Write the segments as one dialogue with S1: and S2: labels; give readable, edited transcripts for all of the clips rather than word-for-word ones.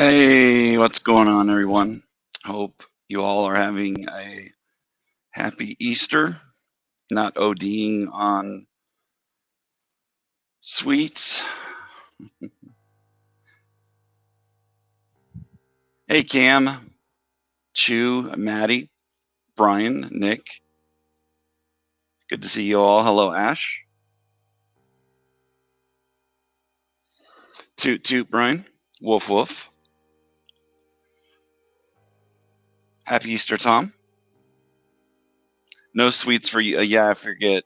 S1: Hey, what's going on, everyone? Hope you all are having a happy Easter, not ODing on sweets. Hey, Cam, Chew, Maddie, Brian, Nick. Good to see you all. Hello, Ash. Toot, toot, Brian. Woof, woof. Happy Easter, Tom. No sweets for you. Yeah, I forget.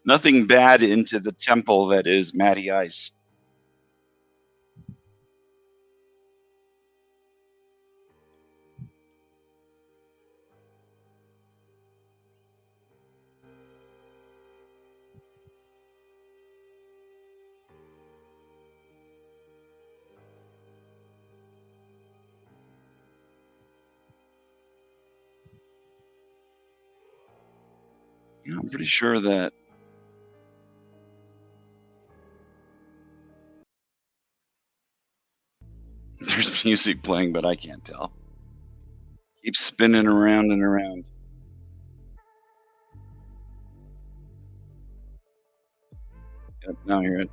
S1: Nothing bad into the temple that is Matty Ice. Yeah, I'm pretty sure that there's music playing, but I can't tell. Keeps spinning around and around. Yep, now I hear it.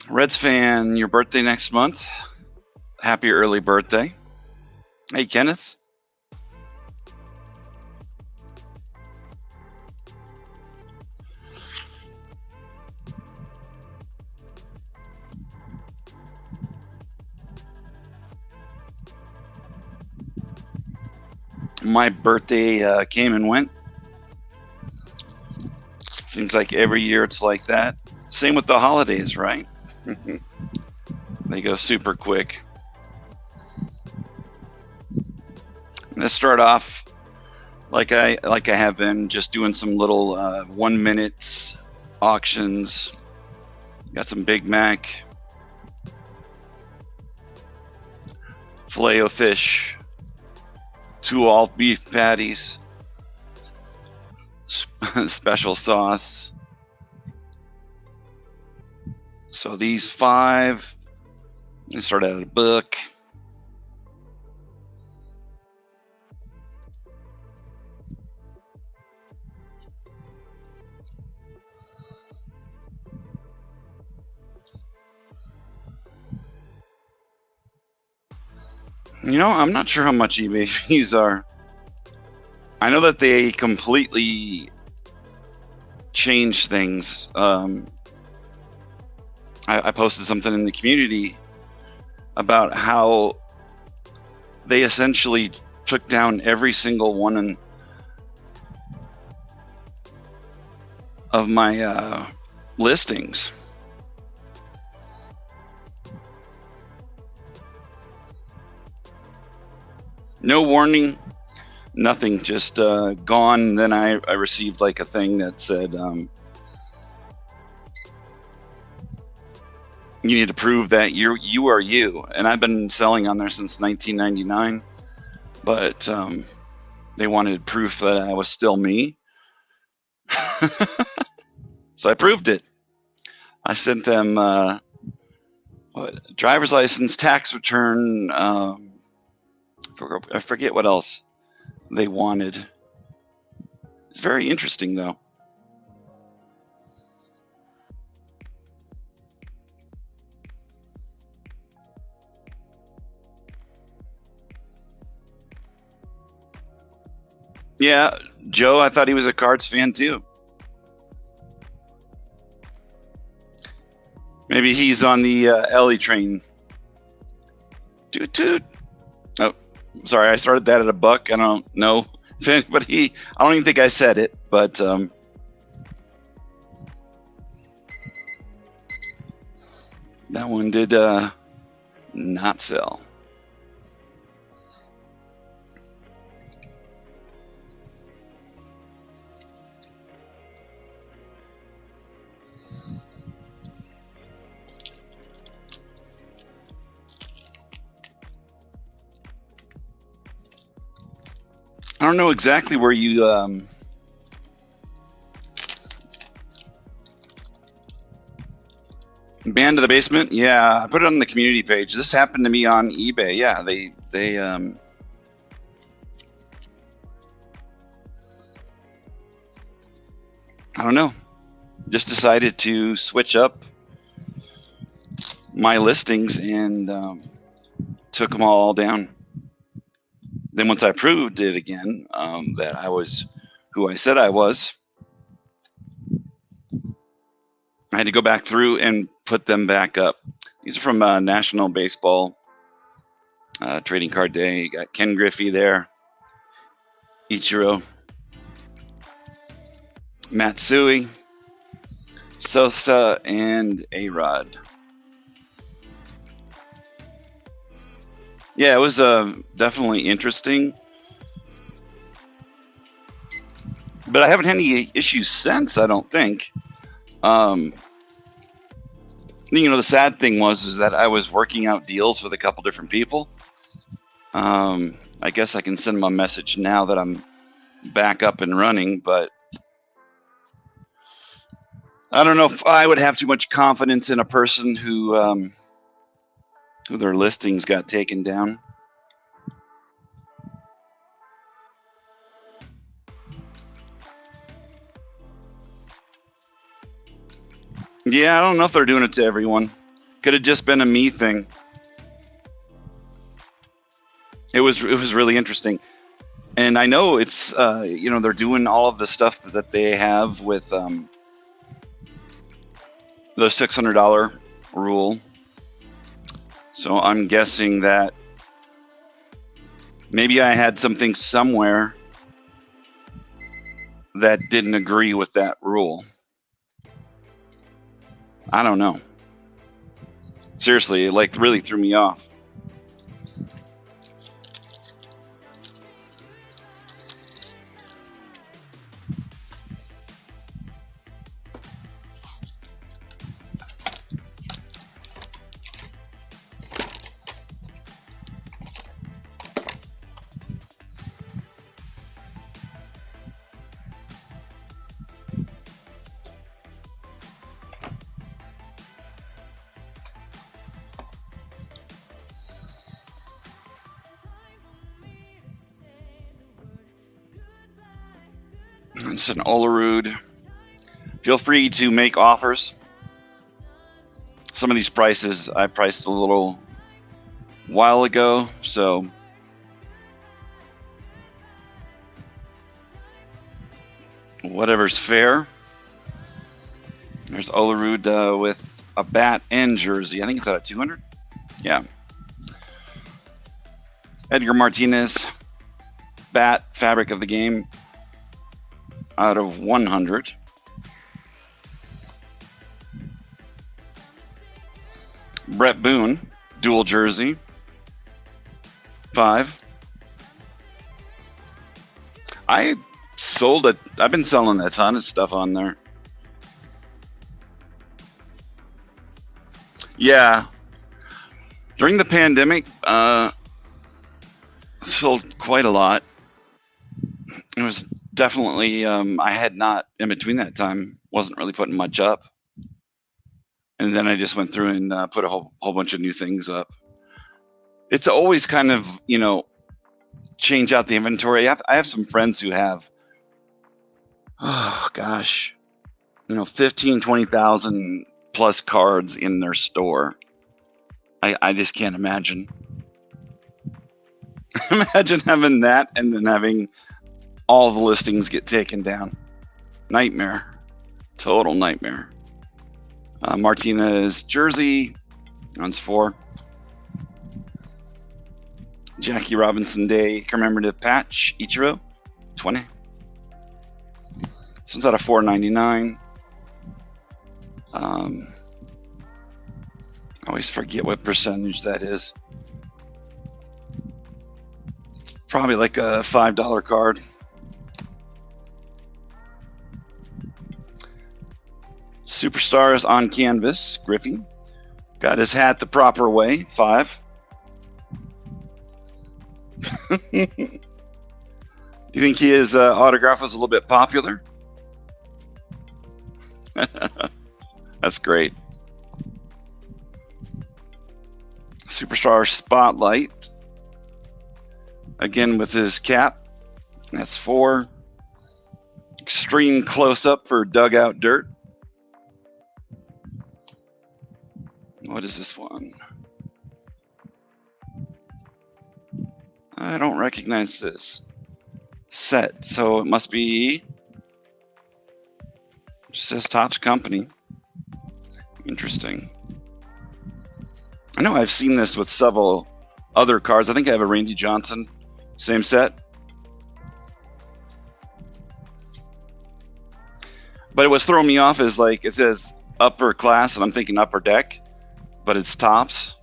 S1: Reds fan, your birthday next month. Happy early birthday. Hey, Kenneth. My birthday came and went. Seems like every year it's like that. Same with the holidays, right? They go super quick. I'm gonna start off like I have been, just doing some little 1 minute auctions. Got some Big Mac, filet o fish, 2 all beef patties, special sauce. So these 5, I start out a book. You know, I'm not sure how much eBay fees are. I know that they completely changed things. I posted something in the community about how they essentially took down every single one of my listings. No warning, nothing, just gone. Then I received like a thing that said, you need to prove that you are you. And I've been selling on there since 1999, but they wanted proof that I was still me. So I proved it. I sent them driver's license, tax return, I forget what else they wanted. It's very interesting, though. Yeah, Joe, I thought he was a Cards fan too. Maybe he's on the Ellie train. Toot toot. Oh, sorry, I started that at a buck. I don't know if anybody. I don't even think I said it, but that one did not sell. I don't know exactly where you Band of the Basement. Yeah, I put it on the community page. This happened to me on eBay. Yeah, they I don't know. Just decided to switch up my listings and took them all down. Then once I proved it again, that I was who I said I was, I had to go back through and put them back up. These are from National Baseball Trading Card Day. You got Ken Griffey there, Ichiro, Matsui, Sosa, and A-Rod. Yeah, it was definitely interesting. But I haven't had any issues since, I don't think. The sad thing is that I was working out deals with a couple different people. I guess I can send them a message now that I'm back up and running, but I don't know if I would have too much confidence in a person who their listings got taken down. Yeah, I don't know if they're doing it to everyone. Could have just been a me thing. It was really interesting, and I know it's they're doing all of the stuff that they have with the $600 rule. So I'm guessing that maybe I had something somewhere that didn't agree with that rule. I don't know. Seriously, it really threw me off. It's an Olerud. Feel free to make offers. Some of these prices I priced a little while ago, so whatever's fair. There's Olerud with a bat and jersey. I think it's out of 200. Yeah. Edgar Martinez, bat, fabric of the game, out of 100. Brett Boone, dual jersey, 5. I've been selling a ton of stuff on there. Yeah. During the pandemic, sold quite a lot. It was definitely, I had not, in between that time, wasn't really putting much up. And then I just went through and put a whole bunch of new things up. It's always kind of, change out the inventory. I have some friends who have, 15, 20,000 plus cards in their store. I just can't imagine. Imagine having that and then having all the listings get taken down. Nightmare. Total nightmare. Martinez jersey, runs 4. Jackie Robinson Day commemorative patch, Ichiro, 20. This one's out of 499. I always forget what percentage that is. Probably like a $5 card. Superstars on canvas, Griffey. Got his hat the proper way, 5. Do you think his autograph was a little bit popular? That's great. Superstar Spotlight. Again with his cap. That's 4. Extreme close-up for Dugout Dirt. What is this one? I don't recognize this set, so it must be, it says Topps Company. Interesting. I know I've seen this with several other cards. I think I have a Randy Johnson, same set. But it was throwing me off as like, it says upper class, and I'm thinking upper deck, but it's Topps.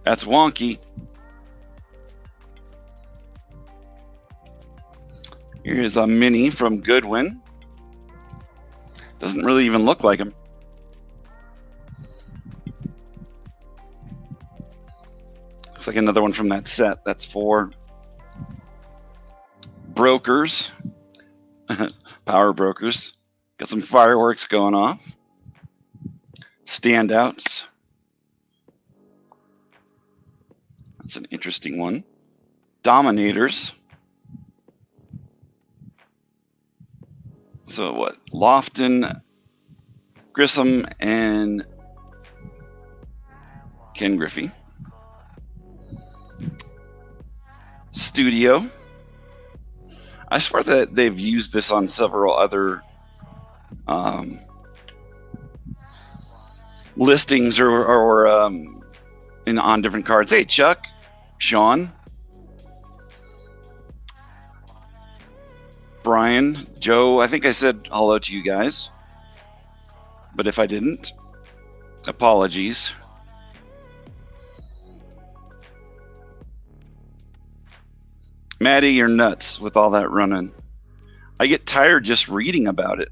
S1: That's wonky. Here's a mini from Goodwin. Doesn't really even look like him. Looks like another one from that set. That's 4. Brokers. Power Brokers. Got some fireworks going off. Standouts. That's an interesting one. Dominators. So what? Lofton, Grissom, and Ken Griffey. Studio. I swear that they've used this on several other listings or on different cards. Hey, Chuck, Sean, Brian, Joe. I think I said hello to you guys, but if I didn't, apologies. Maddie, you're nuts with all that running. I get tired just reading about it.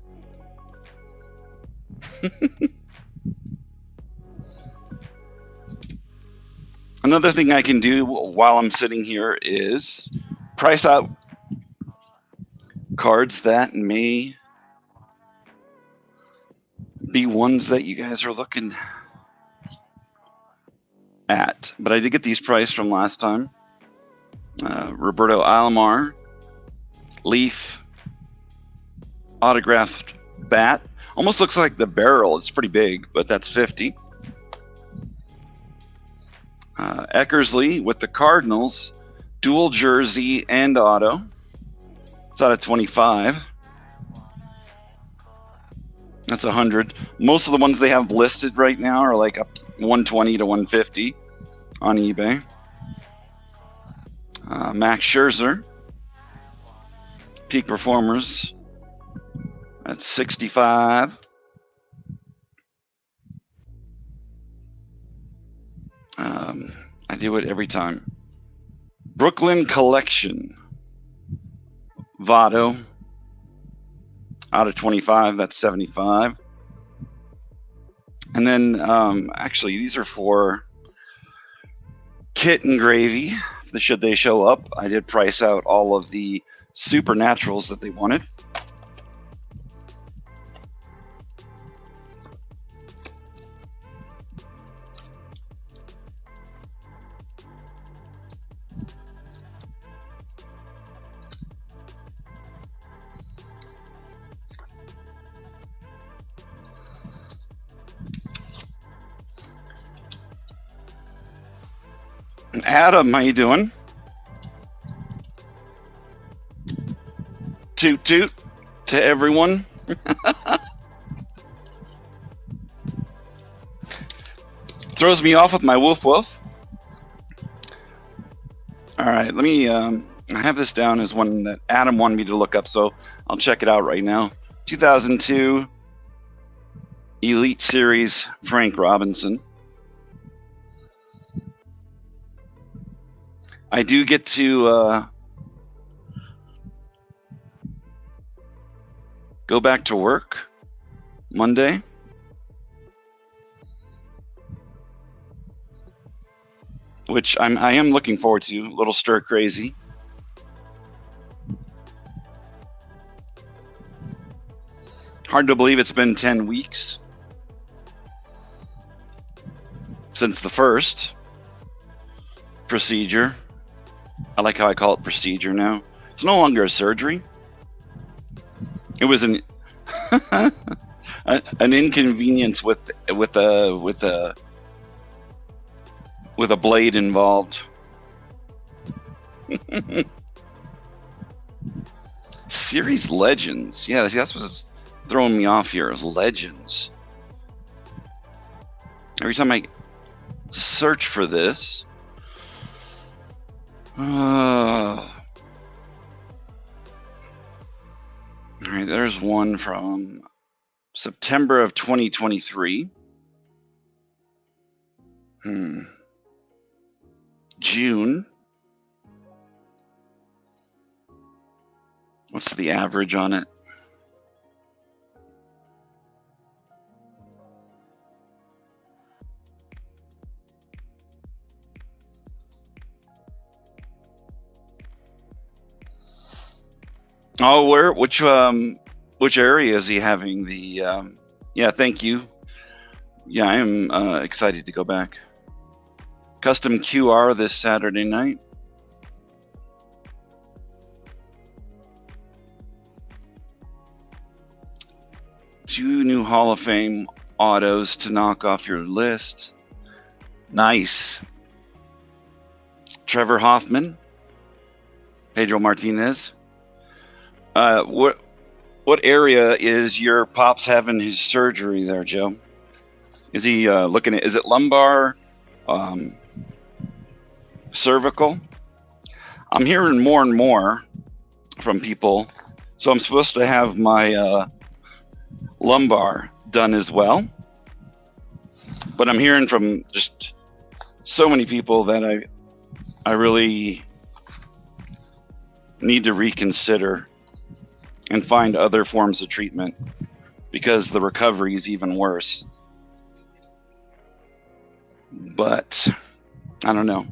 S1: Another thing I can do while I'm sitting here is price out cards that may be ones that you guys are looking at. But I did get these priced from last time. Roberto Alomar, Leaf, autographed bat. Almost looks like the barrel. It's pretty big, but that's 50. Eckersley with the Cardinals, dual jersey and auto. It's out of 25. That's 100. Most of the ones they have listed right now are like up to 120 to 150 on eBay. Max Scherzer, Peak Performers, that's 65. I do it every time. Brooklyn Collection, Votto, out of 25, that's 75. And then, actually, these are for Kit and Gravy. Should they show up, I did price out all of the supernaturals that they wanted. Adam, how you doing? Toot toot to everyone. Throws me off with my woof woof. All right, let me, I have this down as one that Adam wanted me to look up, so I'll check it out right now. 2002 Elite Series Frank Robinson. I do get to go back to work Monday. Which I am looking forward to. A little stir crazy. Hard to believe it's been 10 weeks. since the first procedure. I like how I call it procedure now. It's no longer a surgery. It was an an inconvenience with a blade involved. Series Legends. Yeah, that's what's throwing me off here. Legends. Every time I search for this, all right, there's one from September of 2023. June. What's the average on it? Oh, which area is he having the? Yeah, thank you. Yeah, I am excited to go back. Custom QR this Saturday night. Two new Hall of Fame autos to knock off your list. Nice. Trevor Hoffman, Pedro Martinez. What area is your pops having his surgery there, Joe? Is he looking at? Is it lumbar, cervical? I'm hearing more and more from people, so I'm supposed to have my lumbar done as well. But I'm hearing from just so many people that I really need to reconsider and find other forms of treatment because the recovery is even worse. But I don't know.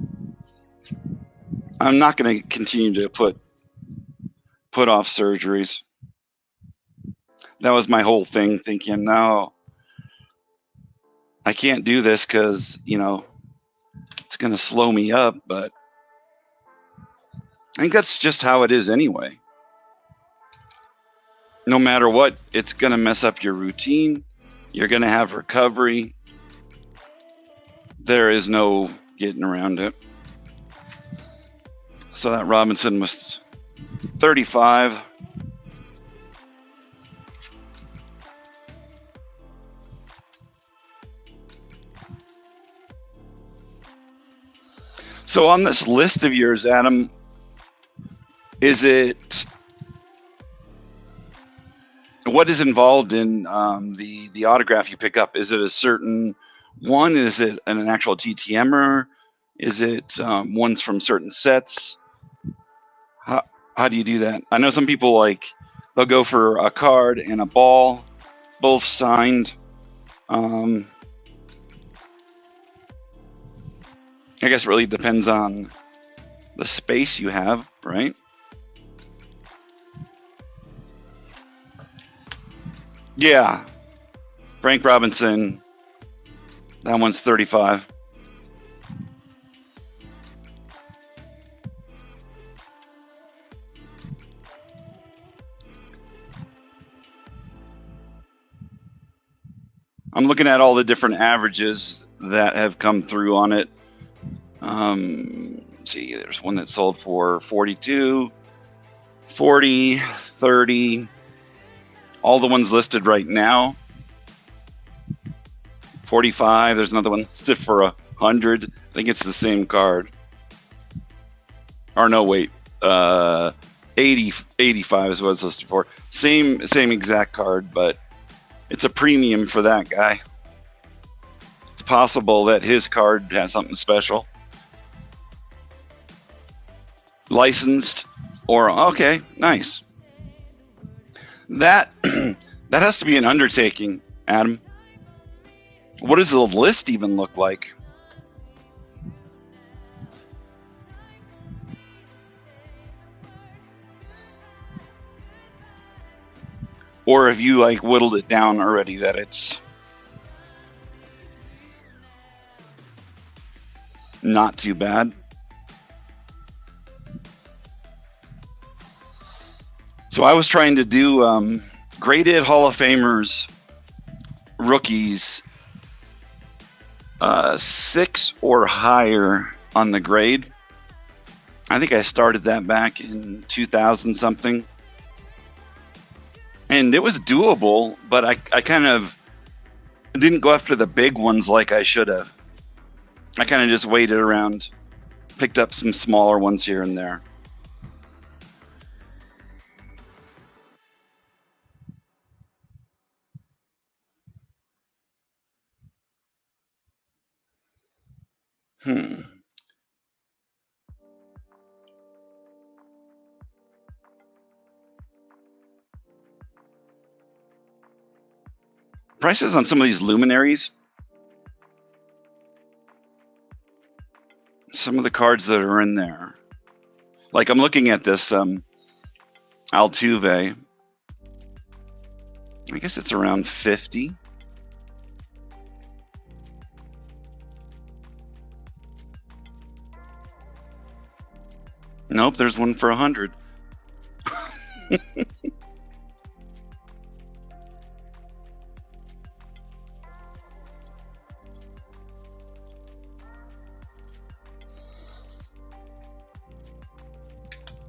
S1: I'm not going to continue to put off surgeries. That was my whole thing, thinking, no, I can't do this because, it's going to slow me up. But I think that's just how it is anyway. No matter what, it's going to mess up your routine. You're going to have recovery. There is no getting around it. So that Robinson was 35. So on this list of yours, Adam, what is involved in the autograph you pick up? Is it a certain one? Is it an actual TTMer? Is it ones from certain sets? How do you do that? I know some people they'll go for a card and a ball, both signed. I guess it really depends on the space you have, right? Yeah. Frank Robinson. That one's 35. I'm looking at all the different averages that have come through on it. See, there's one that sold for 42, 40, 30. All the ones listed right now. 45. There's another one stiff for 100. I think it's the same card. Or no, wait. 85 is what it's listed for. Same exact card, but it's a premium for that guy. It's possible that his card has something special. Licensed or okay, nice. That has to be an undertaking, Adam. What does the list even look like? Or have you whittled it down already that it's not too bad. So I was trying to do graded Hall of Famers, rookies, 6 or higher on the grade. I think I started that back in 2000 something. And it was doable, but I kind of didn't go after the big ones like I should have. I kind of just waited around, picked up some smaller ones here and there. Prices on some of these luminaries, some of the cards that are in there. Like I'm looking at this Altuve. I guess it's around 50. Nope, there's one for 100.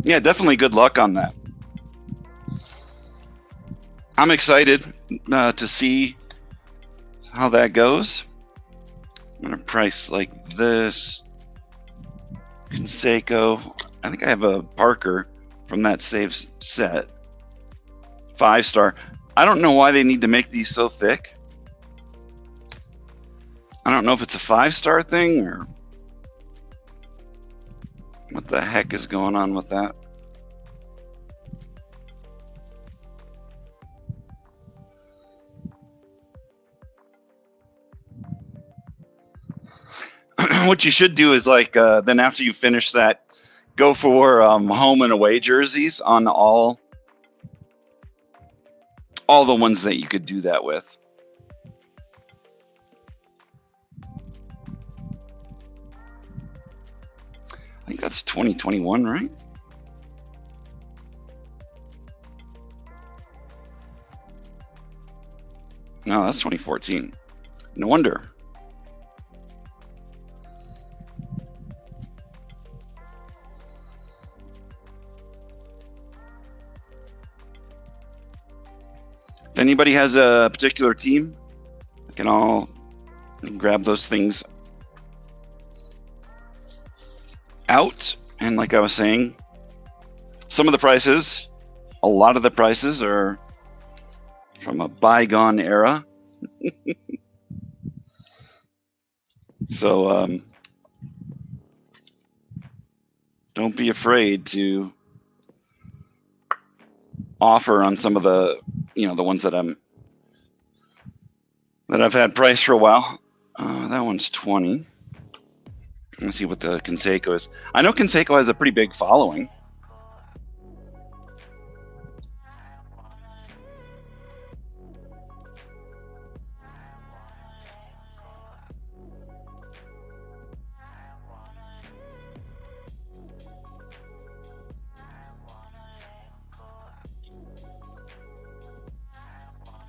S1: Yeah, definitely good luck on that. I'm excited to see how that goes. I'm going to price like this. Conseco. I think I have a Parker from that save set. 5-star. I don't know why they need to make these so thick. I don't know if it's a 5-star thing or what the heck is going on with that. What you should do is like then after you finish that, go for home and away jerseys on all the ones that you could do that with. I think that's 2021, right? No, that's 2014. No wonder. If anybody has a particular team, I can grab those things out. And like I was saying, some of the prices, a lot of the prices are from a bygone era. So don't be afraid to offer on some of the the ones that I've had priced for a while. That one's 20. Let's see what the Conseco is. I know Conseco has a pretty big following.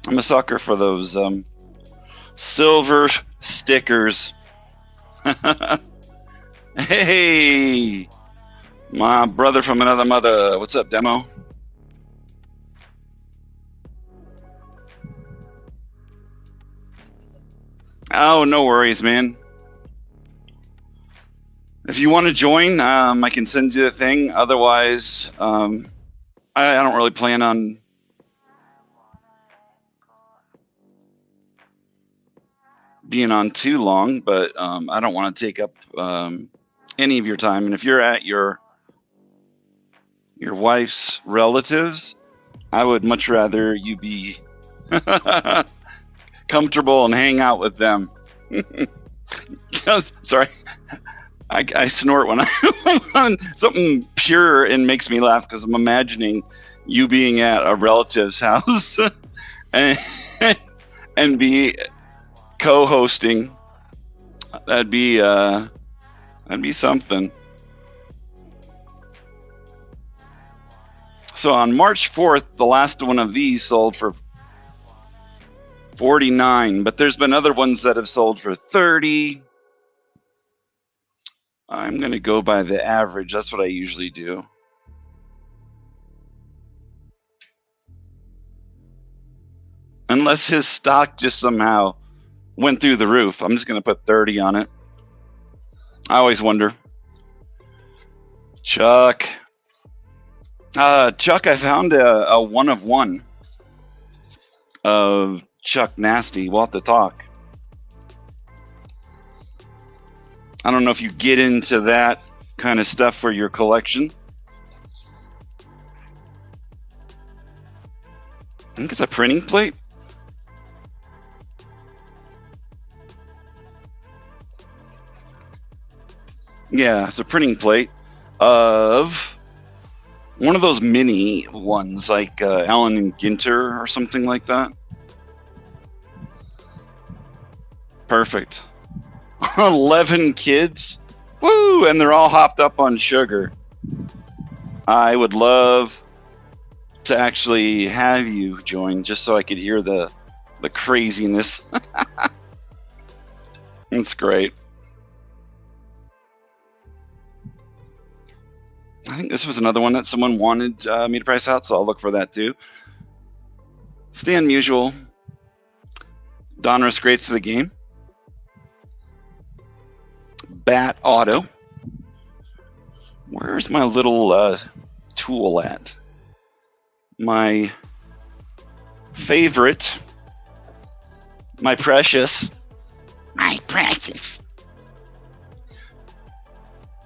S1: I'm a sucker for those silver stickers. Hey, my brother from another mother. What's up, Demo? Oh, no worries, man. If you want to join, I can send you a thing. Otherwise, I don't really plan on being on too long, but I don't want to take up any of your time. And if you're at your wife's relatives, I would much rather you be comfortable and hang out with them. Sorry, I snort when something pure and makes me laugh because I'm imagining you being at a relative's house and be co-hosting. That'd be That'd be something. So on March 4th, the last one of these sold for 49, but there's been other ones that have sold for 30. I'm going to go by the average. That's what I usually do. Unless his stock just somehow went through the roof. I'm just going to put 30 on it. I always wonder. Chuck. Chuck, I found a one of one of Chuck Nasty. We'll have to talk. I don't know if you get into that kind of stuff for your collection. I think it's a printing plate. Yeah, it's a printing plate of one of those mini ones, like Allen and Ginter or something like that. Perfect. 11 kids. Woo! And they're all hopped up on sugar. I would love to actually have you join just so I could hear the craziness. It's great. I think this was another one that someone wanted me to price out, so I'll look for that too. Stan Musial. Donruss Greats of the Game. Bat Auto. Where's my little tool at? My favorite. My precious. My precious.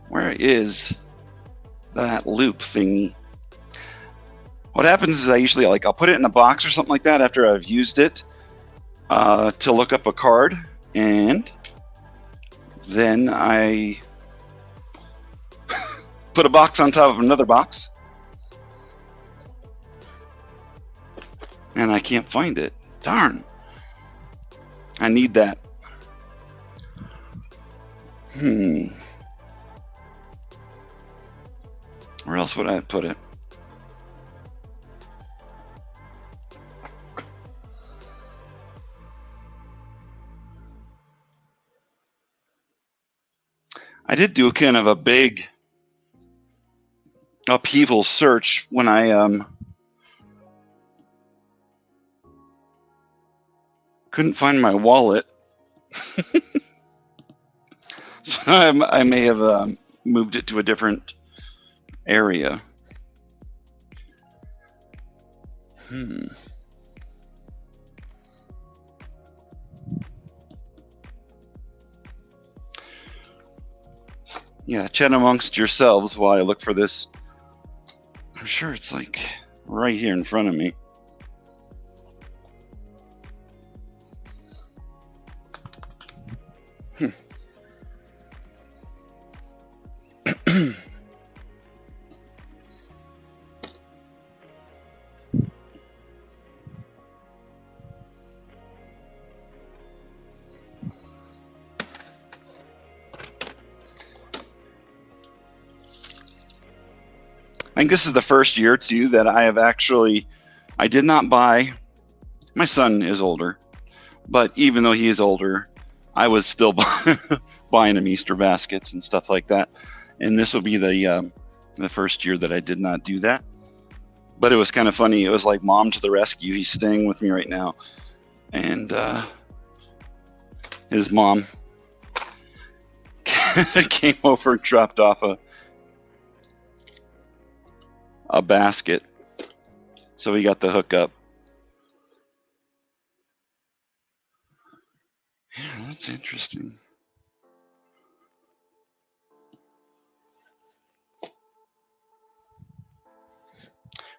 S1: Where is that loop thingy? What happens is I usually I'll put it in a box or something like that after I've used it to look up a card, and then I put a box on top of another box, and I can't find it. Darn. I need that. Where else would I put it? I did do a kind of a big upheaval search when I couldn't find my wallet. So I may have moved it to a different area. Yeah, chat amongst yourselves while I look for this. I'm sure it's right here in front of me. I think this is the first year too that I have I did not buy. My son is older, but even though he is older, I was still buying him Easter baskets and stuff like that. And this will be the first year that I did not do that. But it was kind of funny. It was like mom to the rescue. He's staying with me right now, and his mom came over and dropped off a basket, so we got the hookup. Yeah, that's interesting.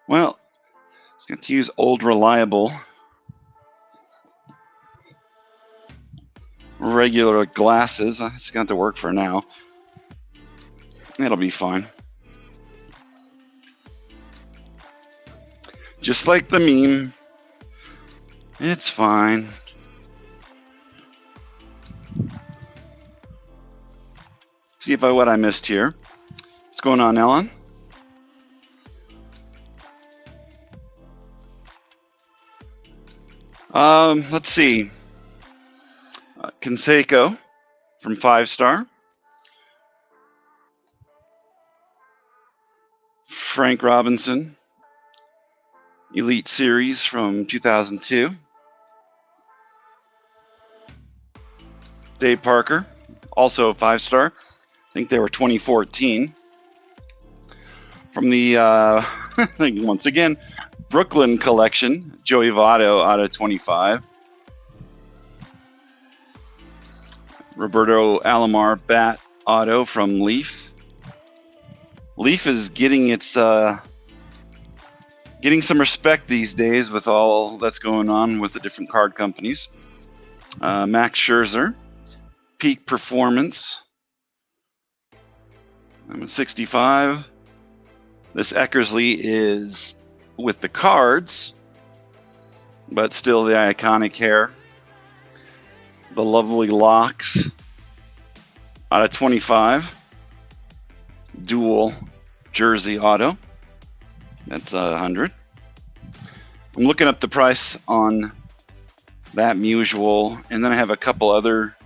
S1: Well, it's got to use old reliable regular glasses. It's got to work for now. It'll be fine. Just like the meme, it's fine. See if what I missed here. What's going on, Ellen? Let's see. Conseco from 5-star. Frank Robinson, Elite Series from 2002. Dave Parker, also a 5-star. I think they were 2014. From the, once again, Brooklyn collection, Joey Votto out of 25. Roberto Alomar bat auto from Leaf. Leaf is getting its getting some respect these days with all that's going on with the different card companies. Max Scherzer, peak performance. I'm at 65. This Eckersley is with the cards, but still the iconic hair. The lovely locks out of 25. Dual jersey auto. That's 100. I'm looking up the price on that Musial, and then I have a couple other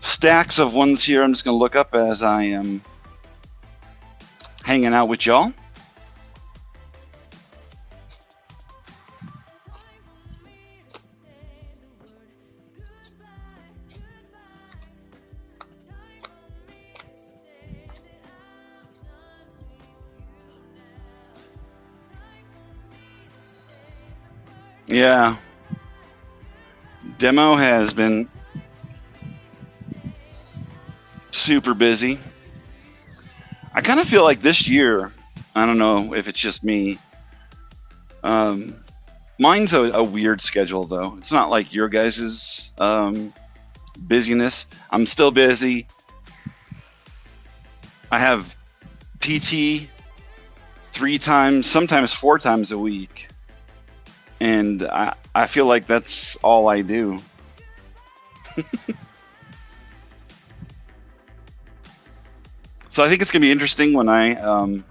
S1: stacks of ones here I'm just going to look up as I am hanging out with y'all. Yeah. Demo has been super busy. I kind of feel like this year, I don't know if it's just me. Mine's a weird schedule, though. It's not like your guys' busyness. I'm still busy. I have PT 3 times, sometimes 4 times a week. And I feel like that's all I do. So I think it's going to be interesting when I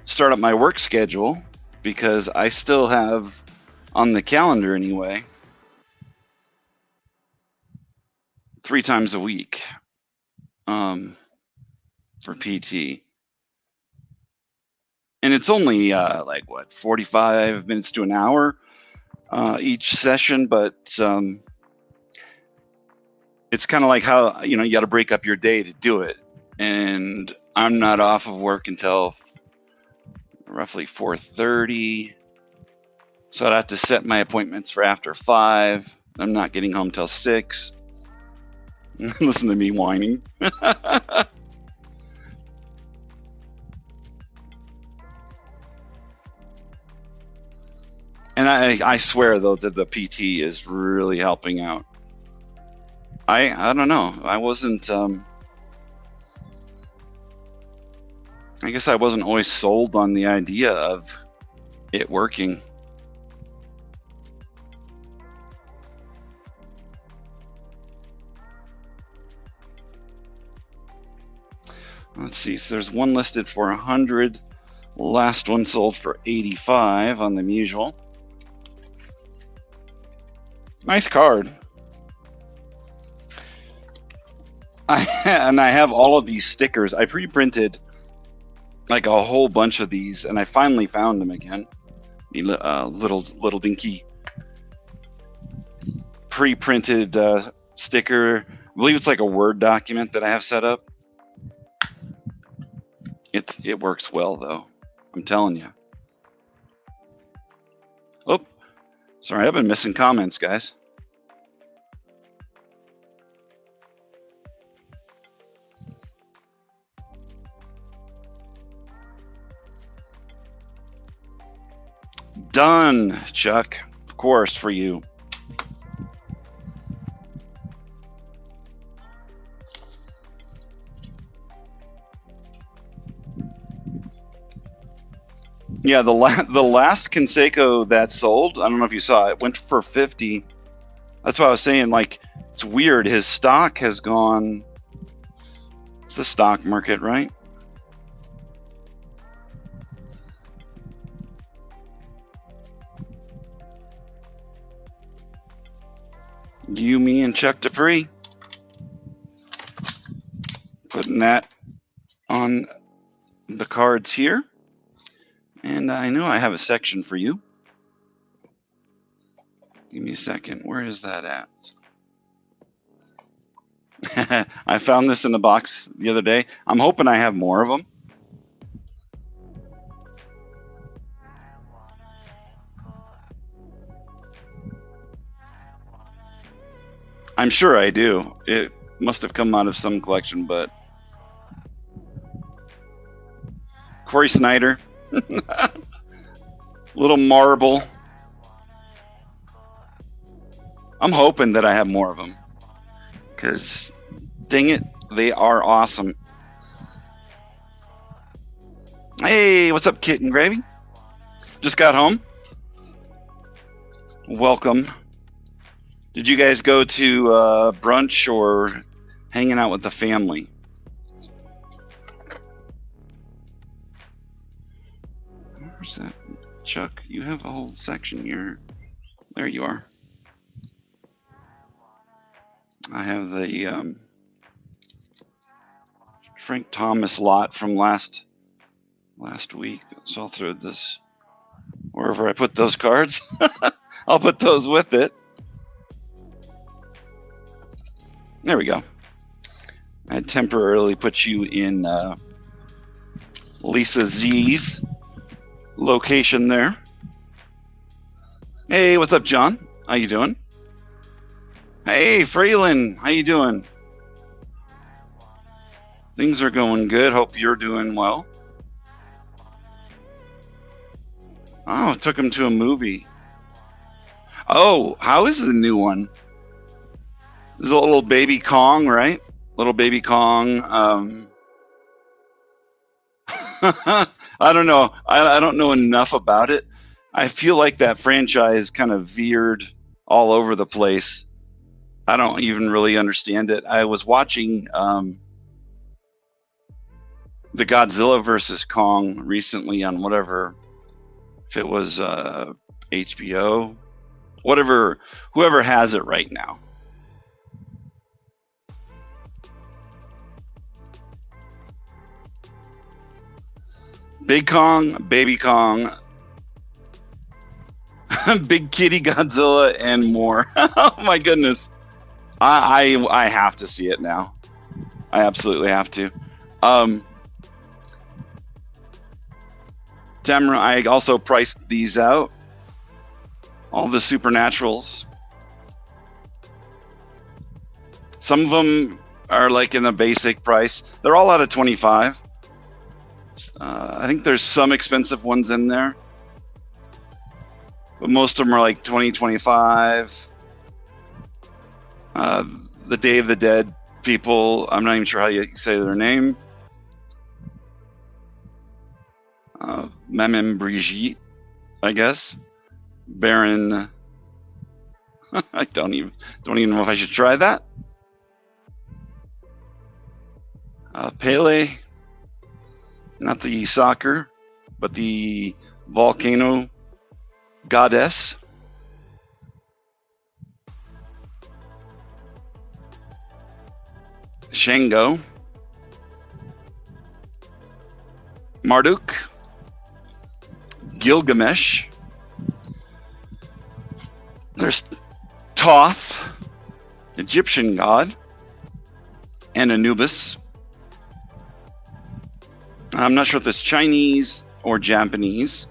S1: start up my work schedule, because I still have on the calendar anyway 3 times a week for PT. And it's only like what, 45 minutes to an hour each session, but it's kind of like how, you got to break up your day to do it. And I'm not off of work until roughly 4:30. So I'd have to set my appointments for after 5. I'm not getting home till 6. Listen to me whining. And I swear, though, that the PT is really helping out. I don't know. I wasn't... I guess I wasn't always sold on the idea of it working. Let's see. So there's one listed for 100. Last one sold for 85 on the Musial. Nice card. And I have all of these stickers. I pre-printed like a whole bunch of these, and I finally found them again. The little dinky pre-printed sticker. I believe it's like a Word document that I have set up. It works well, though. I'm telling you. Oh, sorry, I've been missing comments, guys. Done, Chuck. Of course, for you. Yeah, the last Conseco that sold, I don't know if you saw it, went for 50. That's what I was saying. Like, it's weird. His stock has gone It's the stock market, right? You, me, and Chuck DeFree. Putting that on the cards here. And I know I have a section for you. Give me a second. Where is that at? I found this in the box the other day. I'm hoping I have more of them. I'm sure I do. It must have come out of some collection, but Corey Snyder, little marble. I'm hoping that I have more of them, because dang it, they are awesome. Hey, what's up, Kitten Gravy? Just got home. Welcome. Did you guys go to brunch or hanging out with the family? Where's that? Chuck, you have a whole section here. There you are. I have the Frank Thomas lot from last week, so I'll throw this wherever I put those cards. I'll put those with it. There we go. I temporarily put you in Lisa Z's location there. Hey, what's up, John? How you doing? Hey, Freeland, how you doing? Things are going good. Hope you're doing well. Oh, took him to a movie. Oh, how is the new one? This is a little baby Kong, right? Little baby Kong. I don't know. I don't know enough about it. I feel like that franchise kind of veered all over the place. I don't even really understand it. I was watching the Godzilla versus Kong recently on whatever, if it was HBO, whatever, whoever has it right now. Big Kong, Baby Kong, Big Kitty Godzilla, and more. Oh my goodness. I have to see it now. I absolutely have to. Tamara, I also priced these out. All the Supernaturals. Some of them are like in the basic price. They're all out of 25. I think there's some expensive ones in there, but most of them are like 20, 25. The Day of the Dead people, I'm not even sure how you say their name. Maman Brigitte, I guess. Baron. I don't even know if I should try that. Pele. Not the soccer, but the volcano goddess. Shango. Marduk. Gilgamesh. There's Thoth, Egyptian god, and Anubis. I'm not sure if it's Chinese or Japanese,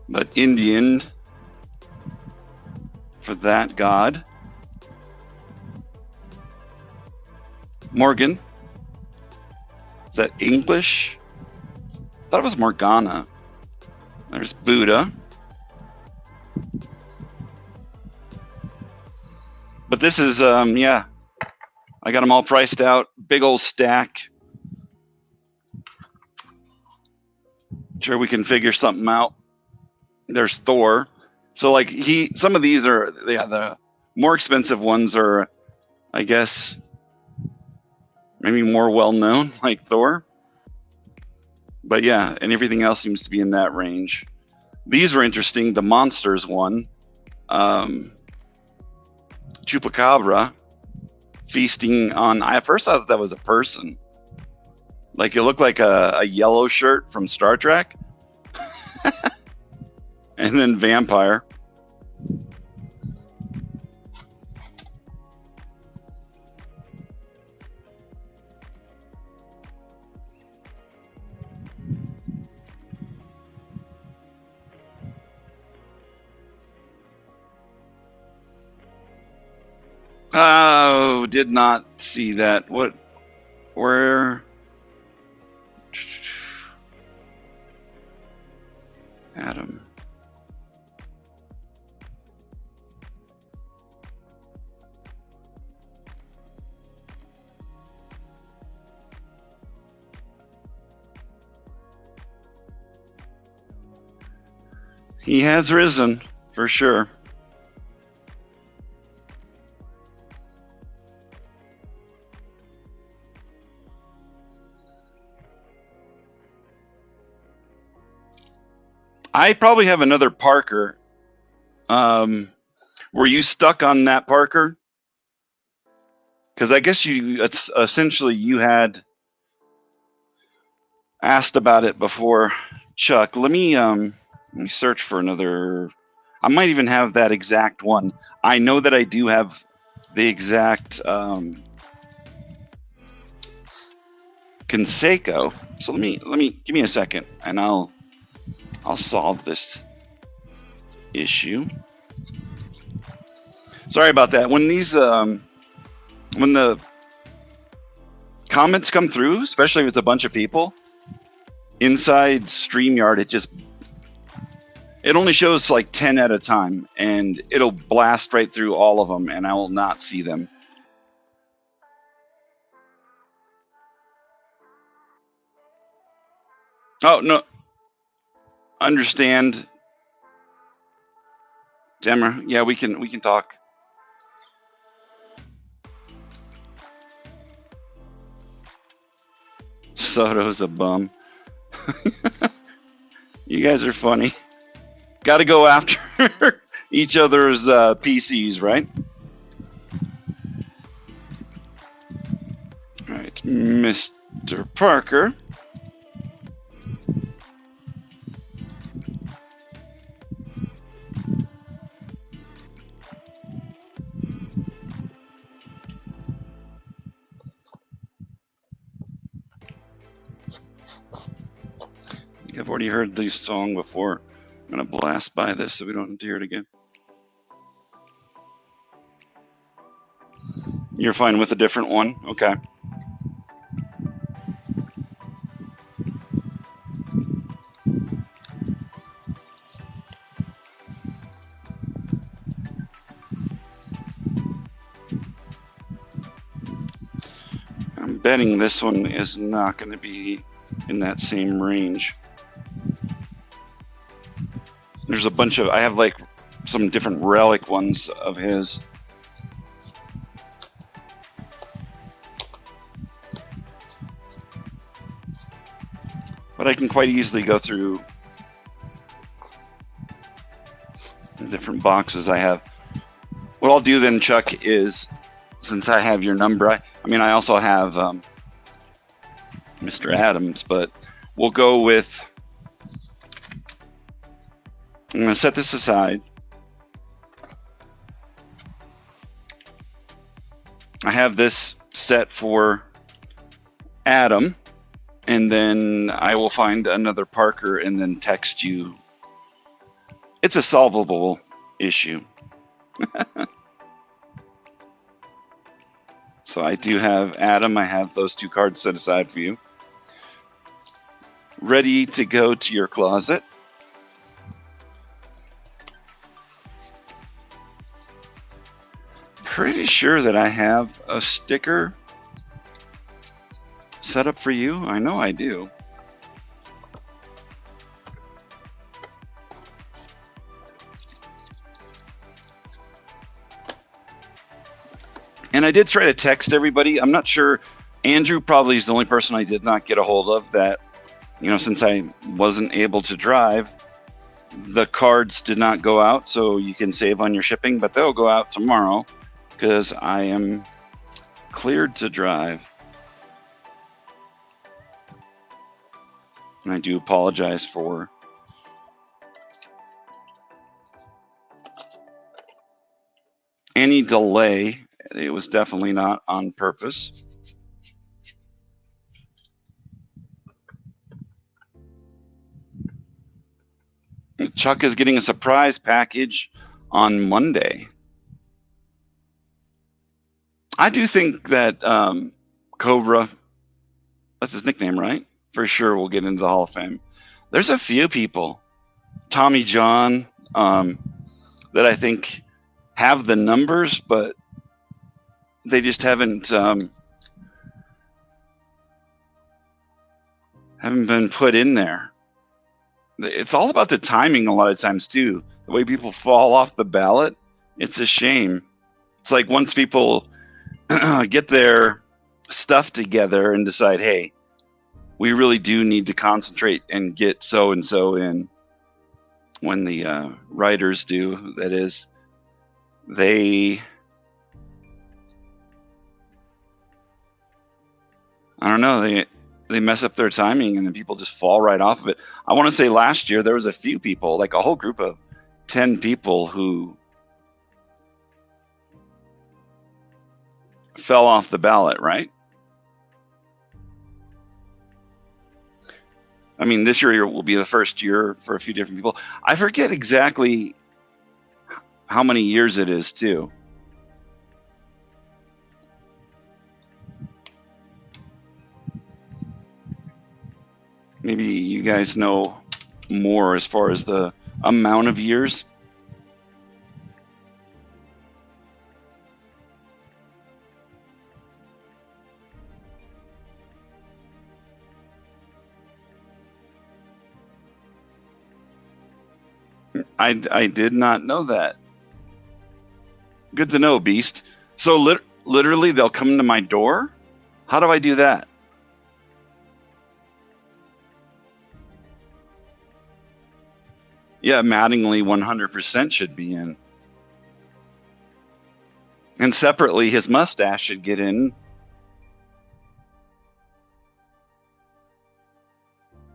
S1: but Indian for that god. Morgan. Is that English? I thought it was Morgana. There's Buddha. But this is, yeah. I got them all priced out. Big old stack. Sure we can figure something out. There's Thor. So like some of these are, yeah, the more expensive ones are I guess. Maybe more well-known, like Thor. But yeah, and everything else seems to be in that range. These were interesting. The monsters one. Chupacabra feasting on... I at first thought that was a person. Like it looked like a yellow shirt from Star Trek. And then vampire. Oh, did not see that. What? Where? Adam. He has risen, for sure. I probably have another Parker. Were you stuck on that Parker? Because I guess it's essentially you had asked about it before, Chuck. Let me search for another. I might even have that exact one. I know that I do have the exact Conseco. So let me give me a second, and I'll solve this issue. Sorry about that. When these when the comments come through, especially with a bunch of people inside StreamYard, it only shows like 10 at a time, and it'll blast right through all of them, and I will not see them. Oh no, understand, Demmer. Yeah, we can talk. Soto's a bum. You guys are funny. Got to go after each other's PCs, right? All right, Mr. Parker. I've already heard this song before. I'm going to blast by this so we don't have to hear it again. You're fine with a different one? Okay. I'm betting this one is not going to be in that same range. There's a bunch of, I have like some different relic ones of his. But I can quite easily go through the different boxes I have. What I'll do then, Chuck, is, since I have your number, I mean, I also have Mr. Adams, but we'll go with, I'm going to set this aside. I have this set for Adam, and then I will find another Parker and then text you. It's a solvable issue. So I do have Adam. I have those two cards set aside for you. Ready to go to your closet. Pretty sure that I have a sticker set up for you. I know I do. And I did try to text everybody. I'm not sure. Andrew probably is the only person I did not get a hold of that, since I wasn't able to drive, the cards did not go out, so you can save on your shipping, but they'll go out tomorrow because I am cleared to drive. And I do apologize for any delay. It was definitely not on purpose. Chuck is getting a surprise package on Monday. I do think that Cobra, that's his nickname, right? For sure will get into the Hall of Fame. There's a few people, Tommy John, that I think have the numbers, but they just haven't been put in there. It's all about the timing a lot of times too. The way people fall off the ballot, it's a shame. It's like once people get their stuff together and decide, hey, we really do need to concentrate and get so and so in. When the writers do, that is, I don't know, they mess up their timing and then people just fall right off of it. I want to say last year there was a few people, like a whole group of 10 people who fell off the ballot, right? I mean, this year will be the first year for a few different people. I forget exactly how many years it is, too. Maybe you guys know more as far as the amount of years. I did not know that. Good to know, Beast. So literally they'll come to my door? How do I do that? Yeah, Mattingly 100% should be in. And separately, his mustache should get in.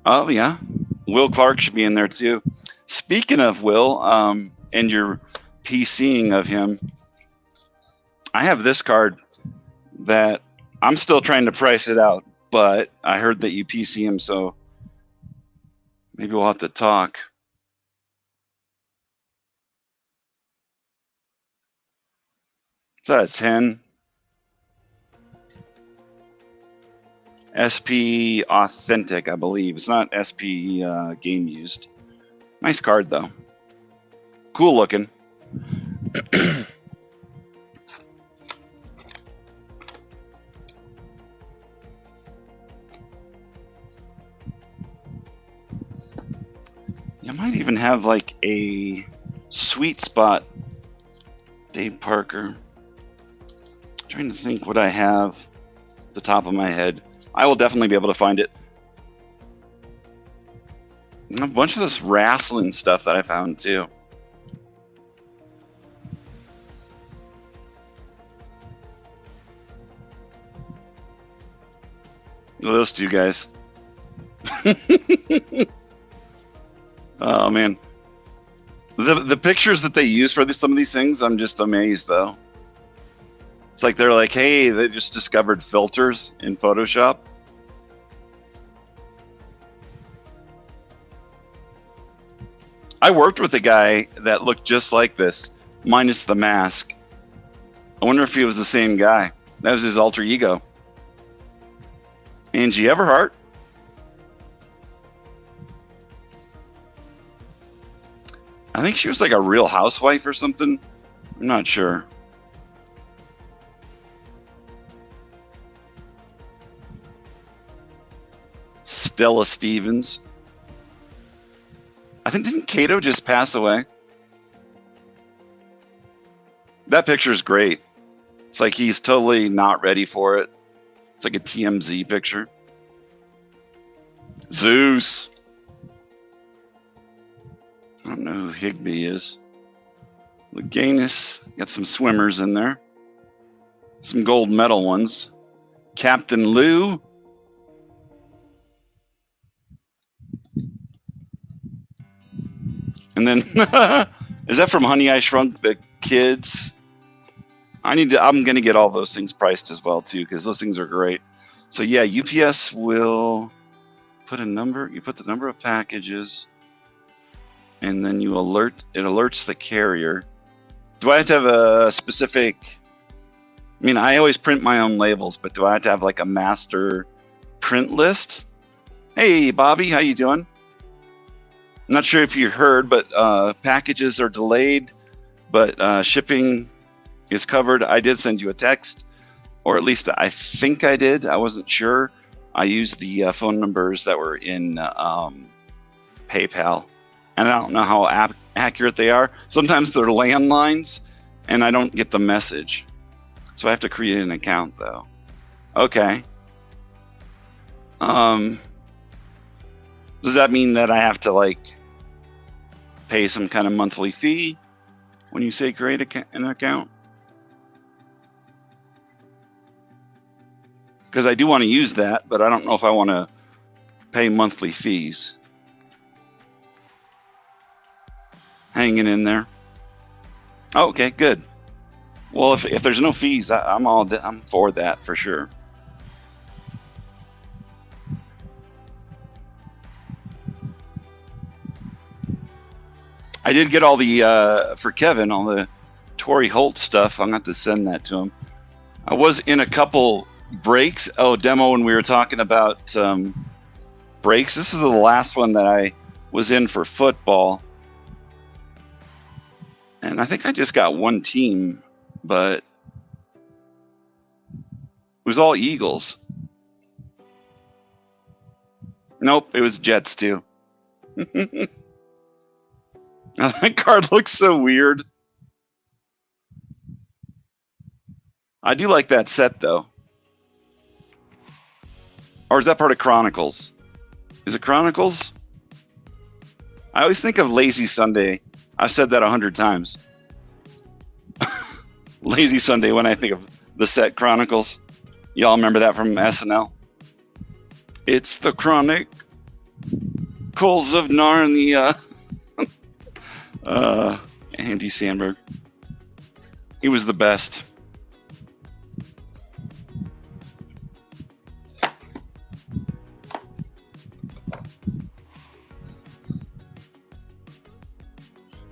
S1: Oh, yeah. Will Clark should be in there, too. Speaking of Will, and your PCing of him, I have this card that I'm still trying to price it out, but I heard that you PC him, so maybe we'll have to talk. Is that a 10? SP Authentic, I believe. It's not SP Game Used. Nice card, though. Cool looking. You might even have like a sweet spot, Dave Parker. I'm trying to think what I have at the top of my head. I will definitely be able to find it. And a bunch of this wrestling stuff that I found too. Those two guys. Oh man, the pictures that they use for some of these things, I'm just amazed though. It's like they're like, hey, they just discovered filters in Photoshop. I worked with a guy that looked just like this, minus the mask. I wonder if he was the same guy. That was his alter ego. Angie Everhart. I think she was like a Real Housewife or something. I'm not sure. Stella Stevens. I think, didn't Kato just pass away? That picture is great. It's like he's totally not ready for it. It's like a TMZ picture. Zeus. I don't know who Higby is. Leganus. Got some swimmers in there. Some gold medal ones. Captain Lou. And then, is that from Honey I Shrunk the Kids? I'm gonna get all those things priced as well too, because those things are great. So yeah, UPS will put a number. You put the number of packages, and then you alert. It alerts the carrier. Do I have to have a specific? I mean, I always print my own labels, but do I have to have like a master print list? Hey, Bobby, how you doing? I'm not sure if you heard, but packages are delayed, but shipping is covered. I did send you a text, or at least I think I did. I wasn't sure. I used the phone numbers that were in PayPal, and I don't know how accurate they are. Sometimes they're landlines, and I don't get the message. So I have to create an account, though. Okay. Does that mean that I have to, like, pay some kind of monthly fee when you say create an account? Because I do want to use that, but I don't know if I want to pay monthly fees. Hanging in there. Oh, okay, good. Well, if there's no fees, I'm for that for sure. I did get all the for Kevin, all the Torrey Holt stuff. I'm going to have to send that to him. I was in a couple breaks. Oh, demo when we were talking about breaks. This is the last one that I was in for football, and I think I just got one team, but it was all Eagles. Nope, it was Jets too. That card looks so weird. I do like that set though. Or is that part of Chronicles? Is it Chronicles? I always think of Lazy Sunday. I've said that 100 times. Lazy Sunday when I think of the set Chronicles. Y'all remember that from SNL? It's the Chronicles of Narnia. Andy Samberg. He was the best.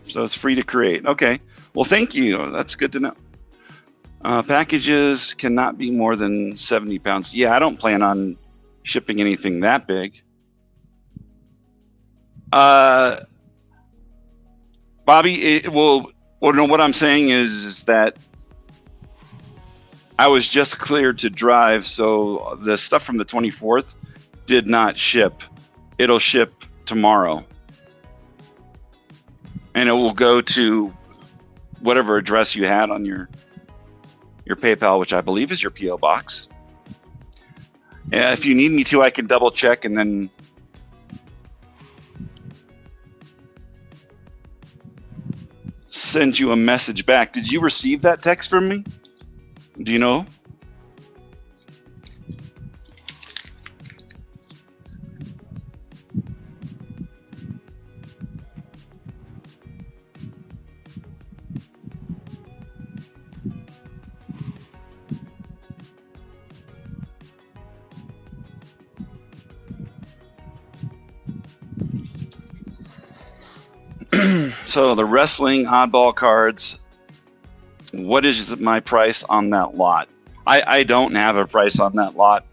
S1: So it's free to create. Okay. Well, thank you. That's good to know. Packages cannot be more than 70 pounds. Yeah, I don't plan on shipping anything that big. Bobby, no, what I'm saying is that I was just cleared to drive, so the stuff from the 24th did not ship. It'll ship tomorrow. And it will go to whatever address you had on your PayPal, which I believe is your P.O. box. If you need me to, I can double check and then send you a message back. Did you receive that text from me? Do you know? So the wrestling oddball cards, what is my price on that lot? I don't have a price on that lot.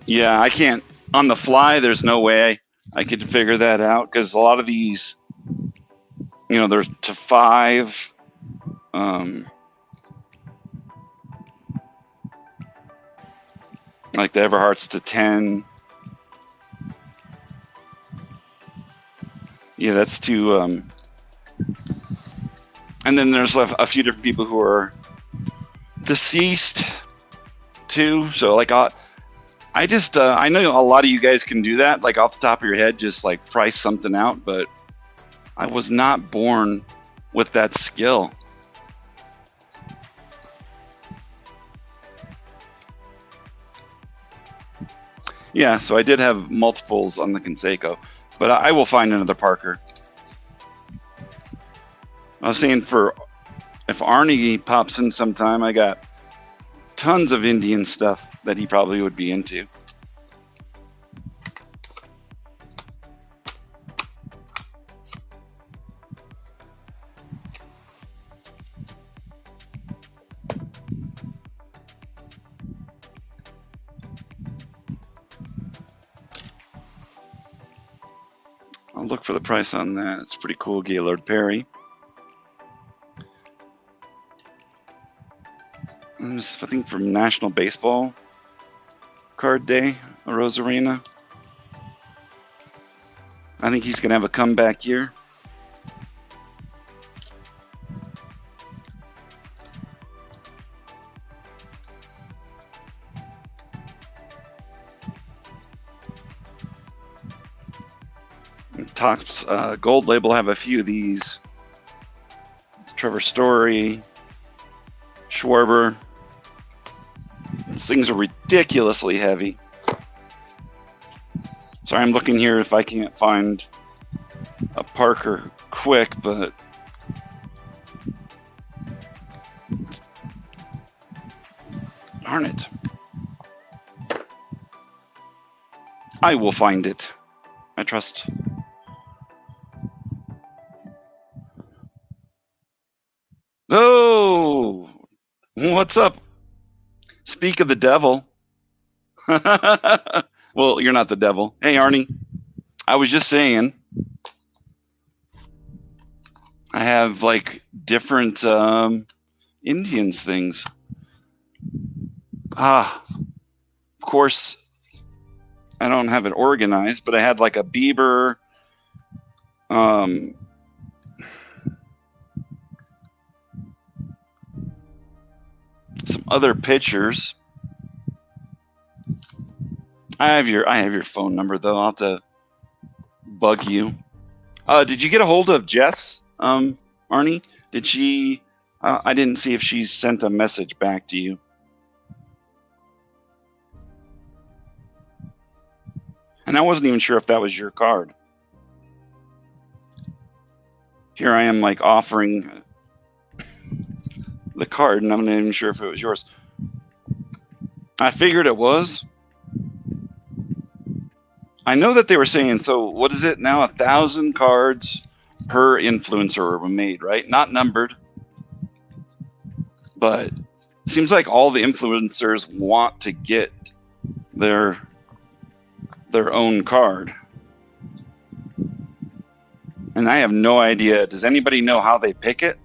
S1: Yeah, I can't, on the fly, there's no way I could figure that out, because a lot of these, they're to 5. Like the Everheart's to 10. Yeah, that's too. And then there's a few different people who are deceased too. So like I just I know a lot of you guys can do that, like off the top of your head, just like price something out, but I was not born with that skill. Yeah, so I did have multiples on the Conseco, but I will find another Parker. I was saying for if Arnie pops in sometime, I got tons of Indian stuff that he probably would be into. I'll look for the price on that. It's pretty cool, Gaylord Perry. And this, I think, from National Baseball Card Day, a Rosarina. I think he's going to have a comeback year. Topps Gold Label have a few of these. Trevor Story, Schwarber. These things are ridiculously heavy. Sorry, I'm looking here if I can't find a Parker quick, but darn it. I will find it. I trust. Oh, what's up? Speak of the devil. Well, you're not the devil. Hey, Arnie. I was just saying, I have like different Indians things. Of course, I don't have it organized, but I had like a Bieber, some other pictures. I have your phone number though. I'll have to bug you. Did you get a hold of Jess, Arnie? Did she? I didn't see if she sent a message back to you. And I wasn't even sure if that was your card. Here I am, like offering the card, and I'm not even sure if it was yours. I figured it was. I know that they were saying, so what is it now? 1,000 cards per influencer were made, right? Not numbered. But it seems like all the influencers want to get their own card. And I have no idea. Does anybody know how they pick it?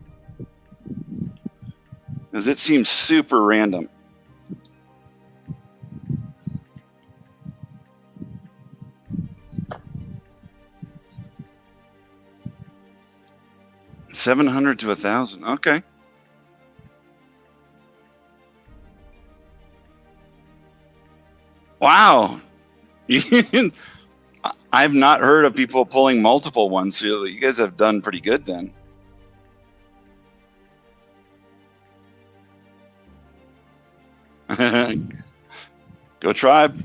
S1: Because it seems super random. $700 to $1,000. Okay. Wow. I've not heard of people pulling multiple ones, so you guys have done pretty good then. Go Tribe.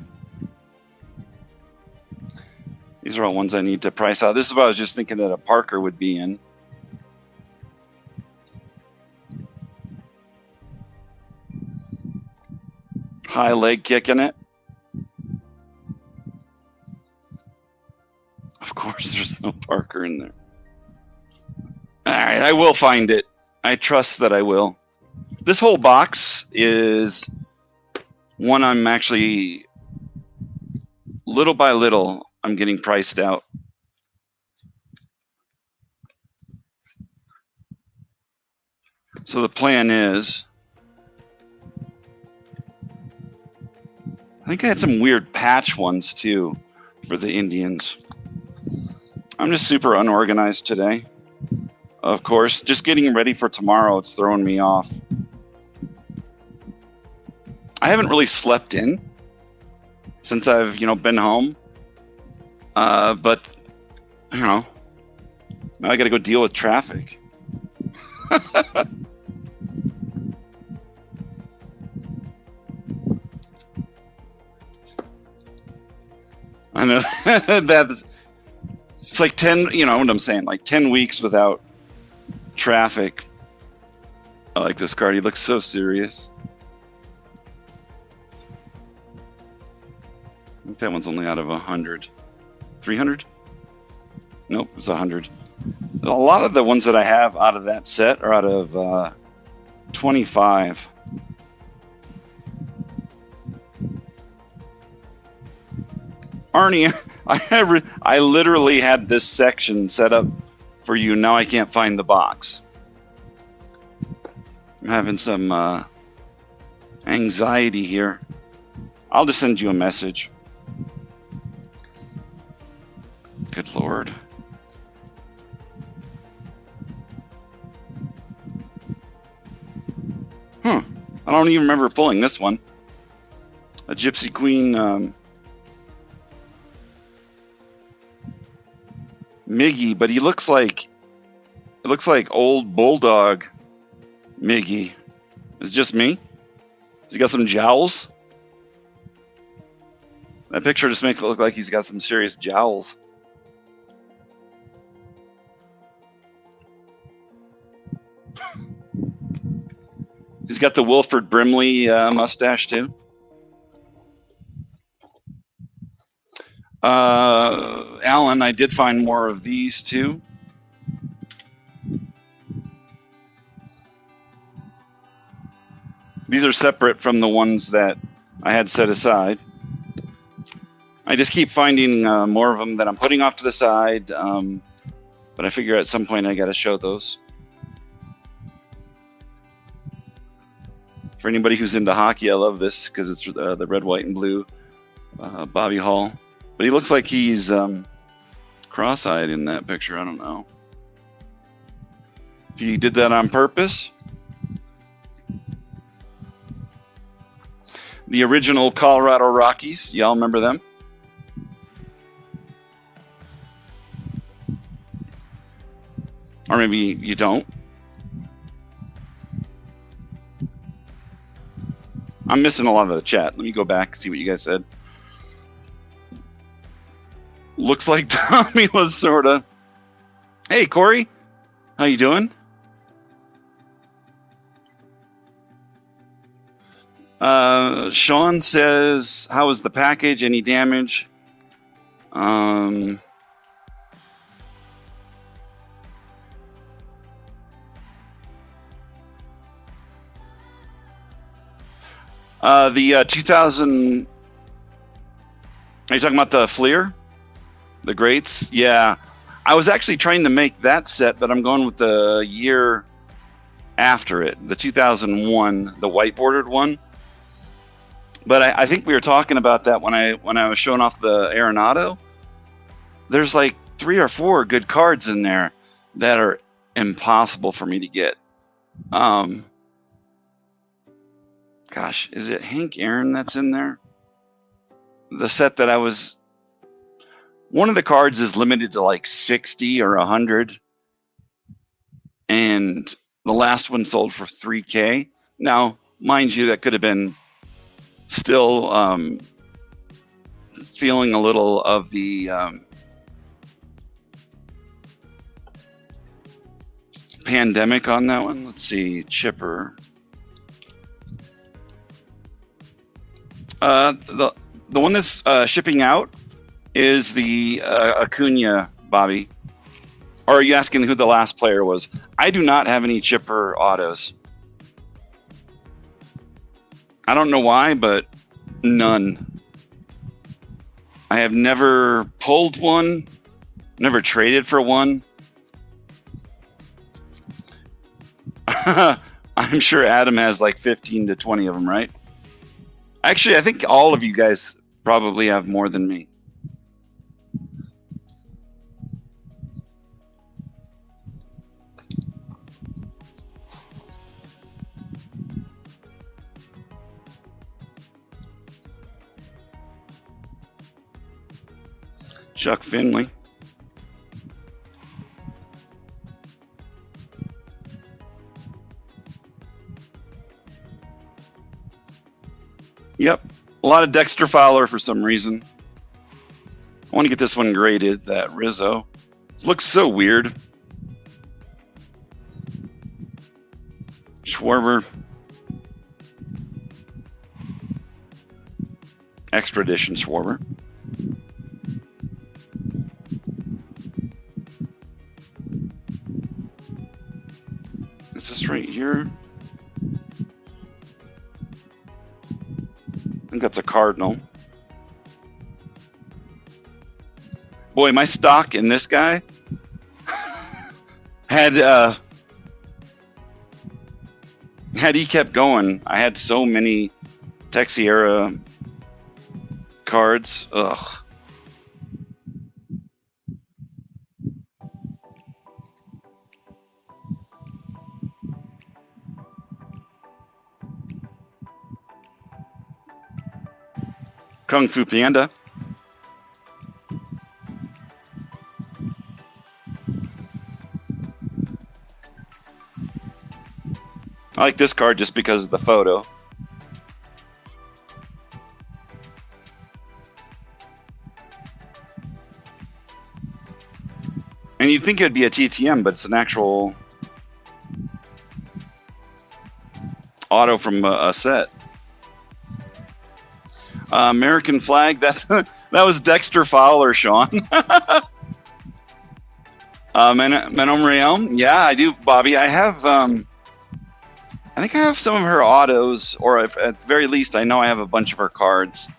S1: These are all ones I need to price out. This is what I was just thinking that a Parker would be in. High leg kick in it. Of course, there's no Parker in there. All right, I will find it. I trust that I will. This whole box is one I'm actually, little by little, I'm getting priced out. So the plan is, I think I had some weird patch ones too for the Indians. I'm just super unorganized today. of course. Just getting ready for tomorrow. It's throwing me off. I haven't really slept in since I've, been home. But, now I got to go deal with traffic. I know that it's like 10, you know what I'm saying? Like 10 weeks without traffic. I like this card. He looks so serious. I think that one's only out of 100. 300? Nope, it's 100. A lot of the ones that I have out of that set are out of 25. Arnie, I literally had this section set up for you. Now I can't find the box. I'm having some anxiety here. I'll just send you a message. Good Lord. I don't even remember pulling this one. A Gypsy Queen Miggy, but it looks like old Bulldog Miggy. Is it just me? Has he got some jowls? That picture just makes it look like he's got some serious jowls. He's got the Wilford Brimley mustache too. Alan, I did find more of these too. These are separate from the ones that I had set aside. I just keep finding more of them that I'm putting off to the side, but I figure at some point I got to show those. For anybody who's into hockey, I love this because it's the red, white, and blue Bobby Hall. But he looks like he's cross-eyed in that picture. I don't know if he did that on purpose. The original Colorado Rockies. Y'all remember them? Or maybe you don't. I'm missing a lot of the chat. Let me go back and see what you guys said. Looks like Tommy was sort of... Hey, Corey. How you doing? Sean says, how was the package? Any damage? The 2000... Are you talking about the Fleer? The Greats? Yeah. I was actually trying to make that set, but I'm going with the year after it. The 2001, the white bordered one. But I think we were talking about that when I was showing off the Arenado. There's like 3 or 4 good cards in there that are impossible for me to get. Gosh, is it Hank Aaron that's in there? The set that I was... One of the cards is limited to like 60 or 100. And the last one sold for $3K. Now, mind you, that could have been still feeling a little of the pandemic on that one. Let's see, Chipper. The one that's shipping out is the Acuna, Bobby. Or are you asking who the last player was? I do not have any Chipper autos. I don't know why, but none. I have never pulled one, never traded for one. I'm sure Adam has like 15 to 20 of them, right? Actually, I think all of you guys probably have more than me. Chuck Finley. Yep, a lot of Dexter Fowler for some reason. I want to get this one graded, that Rizzo. It looks so weird. Schwarber. Extra edition Schwarber. Is this right here? I think that's a Cardinal. Boy, my stock in this guy had he kept going, I had so many Texiera cards. Ugh. Kung Fu Panda. I like this card just because of the photo. And you'd think it'd be a TTM, but it's an actual auto from a set. American flag. That's that was Dexter Fowler, Sean. Menom Realm. Yeah, I do, Bobby. I have. I think I have some of her autos, or if, at the very least, I know I have a bunch of her cards.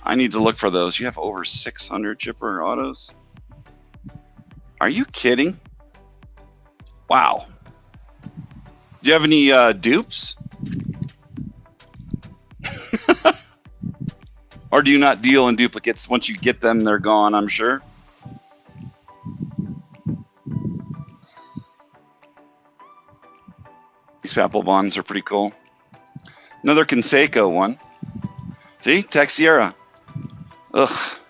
S1: I need to look for those. You have over 600 Chipper autos. Are you kidding? Wow. Do you have any dupes? Or do you not deal in duplicates? Once you get them, they're gone, I'm sure. These Papelbons are pretty cool. Another Canseco one. See? Texiera. Ugh.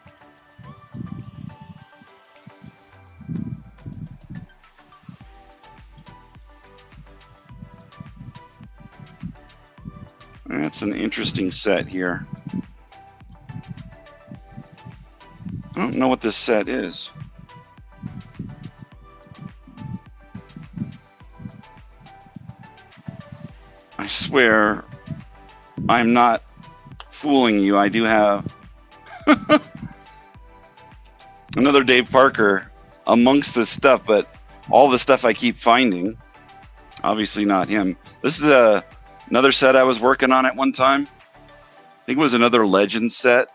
S1: That's an interesting set here. I don't know what this set is. I swear, I'm not fooling you. I do have another Dave Parker amongst this stuff, but all the stuff I keep finding, obviously not him. This is another set I was working on at one time. I think it was another Legends set.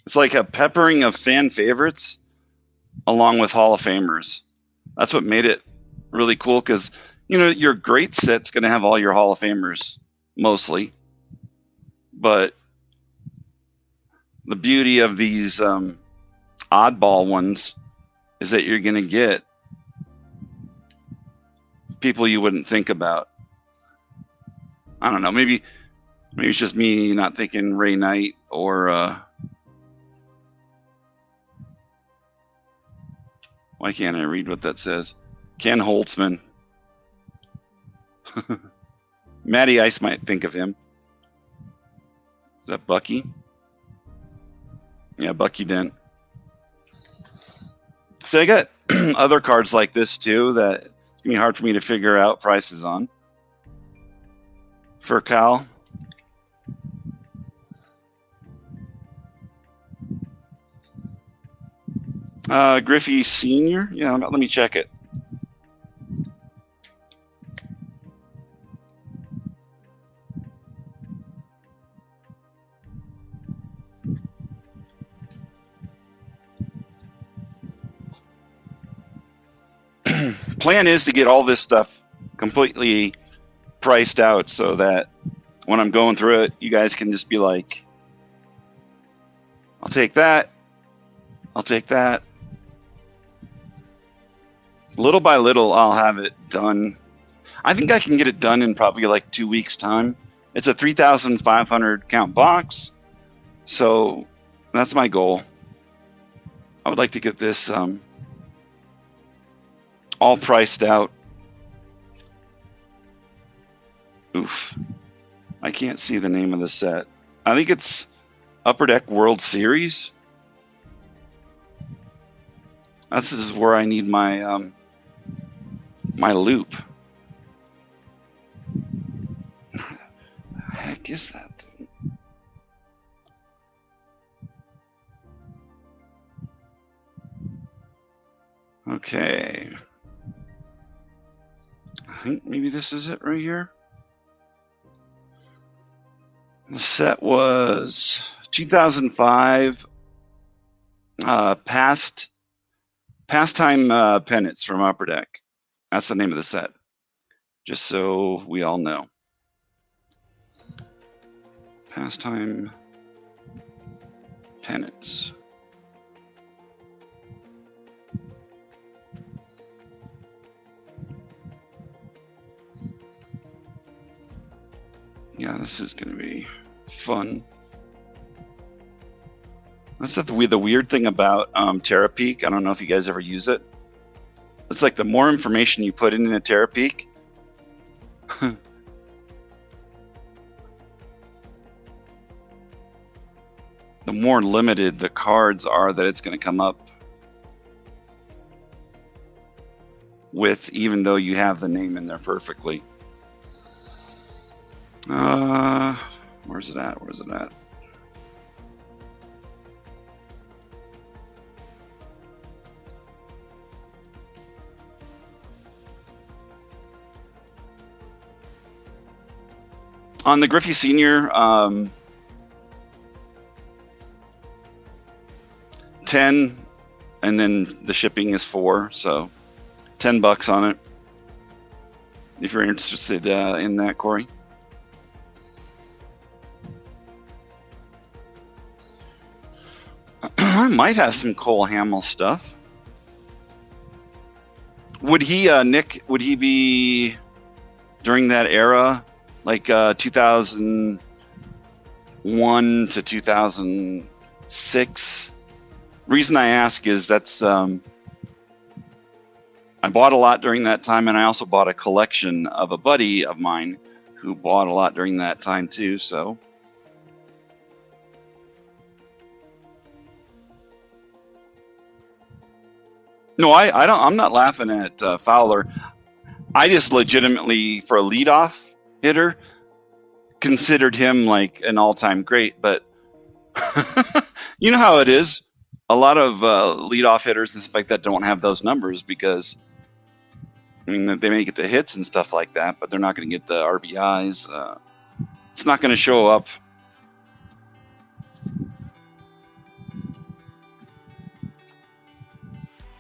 S1: It's like a peppering of fan favorites along with Hall of Famers. That's what made it really cool, because, you know, your great set's going to have all your Hall of Famers, mostly. But the beauty of these oddball ones is that you're going to get people you wouldn't think about. I don't know, maybe it's just me not thinking Ray Knight or... why can't I read what that says? Ken Holtzman. Matty Ice might think of him. Is that Bucky? Yeah, Bucky Dent. So I got other cards like this too that it's gonna be hard for me to figure out prices on. For Cal. Griffey Sr.? Yeah, let me check it. Plan is to get all this stuff completely priced out so that when I'm going through it, you guys can just be like, I'll take that. I'll take that. Little by little, I'll have it done. I think I can get it done in probably like 2 weeks' time. It's a 3,500 count box, so that's my goal. I would like to get this all priced out. Oof. I can't see the name of the set. I think it's Upper Deck World Series. This is where I need my my loop. The heck is that thing? Okay. I think maybe this is it right here. The set was 2005 Pastime Pennants from Upper Deck. That's the name of the set, just so we all know. Pastime Pennants. Yeah, this is going to be fun. That's the weird thing about TerraPeak. I don't know if you guys ever use it. It's like the more information you put in a TerraPeak, the more limited the cards are that it's going to come up with, even though you have the name in there perfectly. Where's it at? Where's it at? On the Griffey Senior, 10, and then the shipping is 4, so $10 on it. If you're interested in that, Corey. I might have some Cole Hamill stuff. Would he, Nick? Would he be during that era, like 2001 to 2006? Reason I ask is that's I bought a lot during that time, and I also bought a collection of a buddy of mine who bought a lot during that time too. So. No, I don't. I'm not laughing at Fowler. I just legitimately, for a leadoff hitter, considered him like an all-time great. But you know how it is. A lot of leadoff hitters and stuff like that don't have those numbers because, I mean, they may get the hits and stuff like that, but they're not going to get the RBIs. It's not going to show up.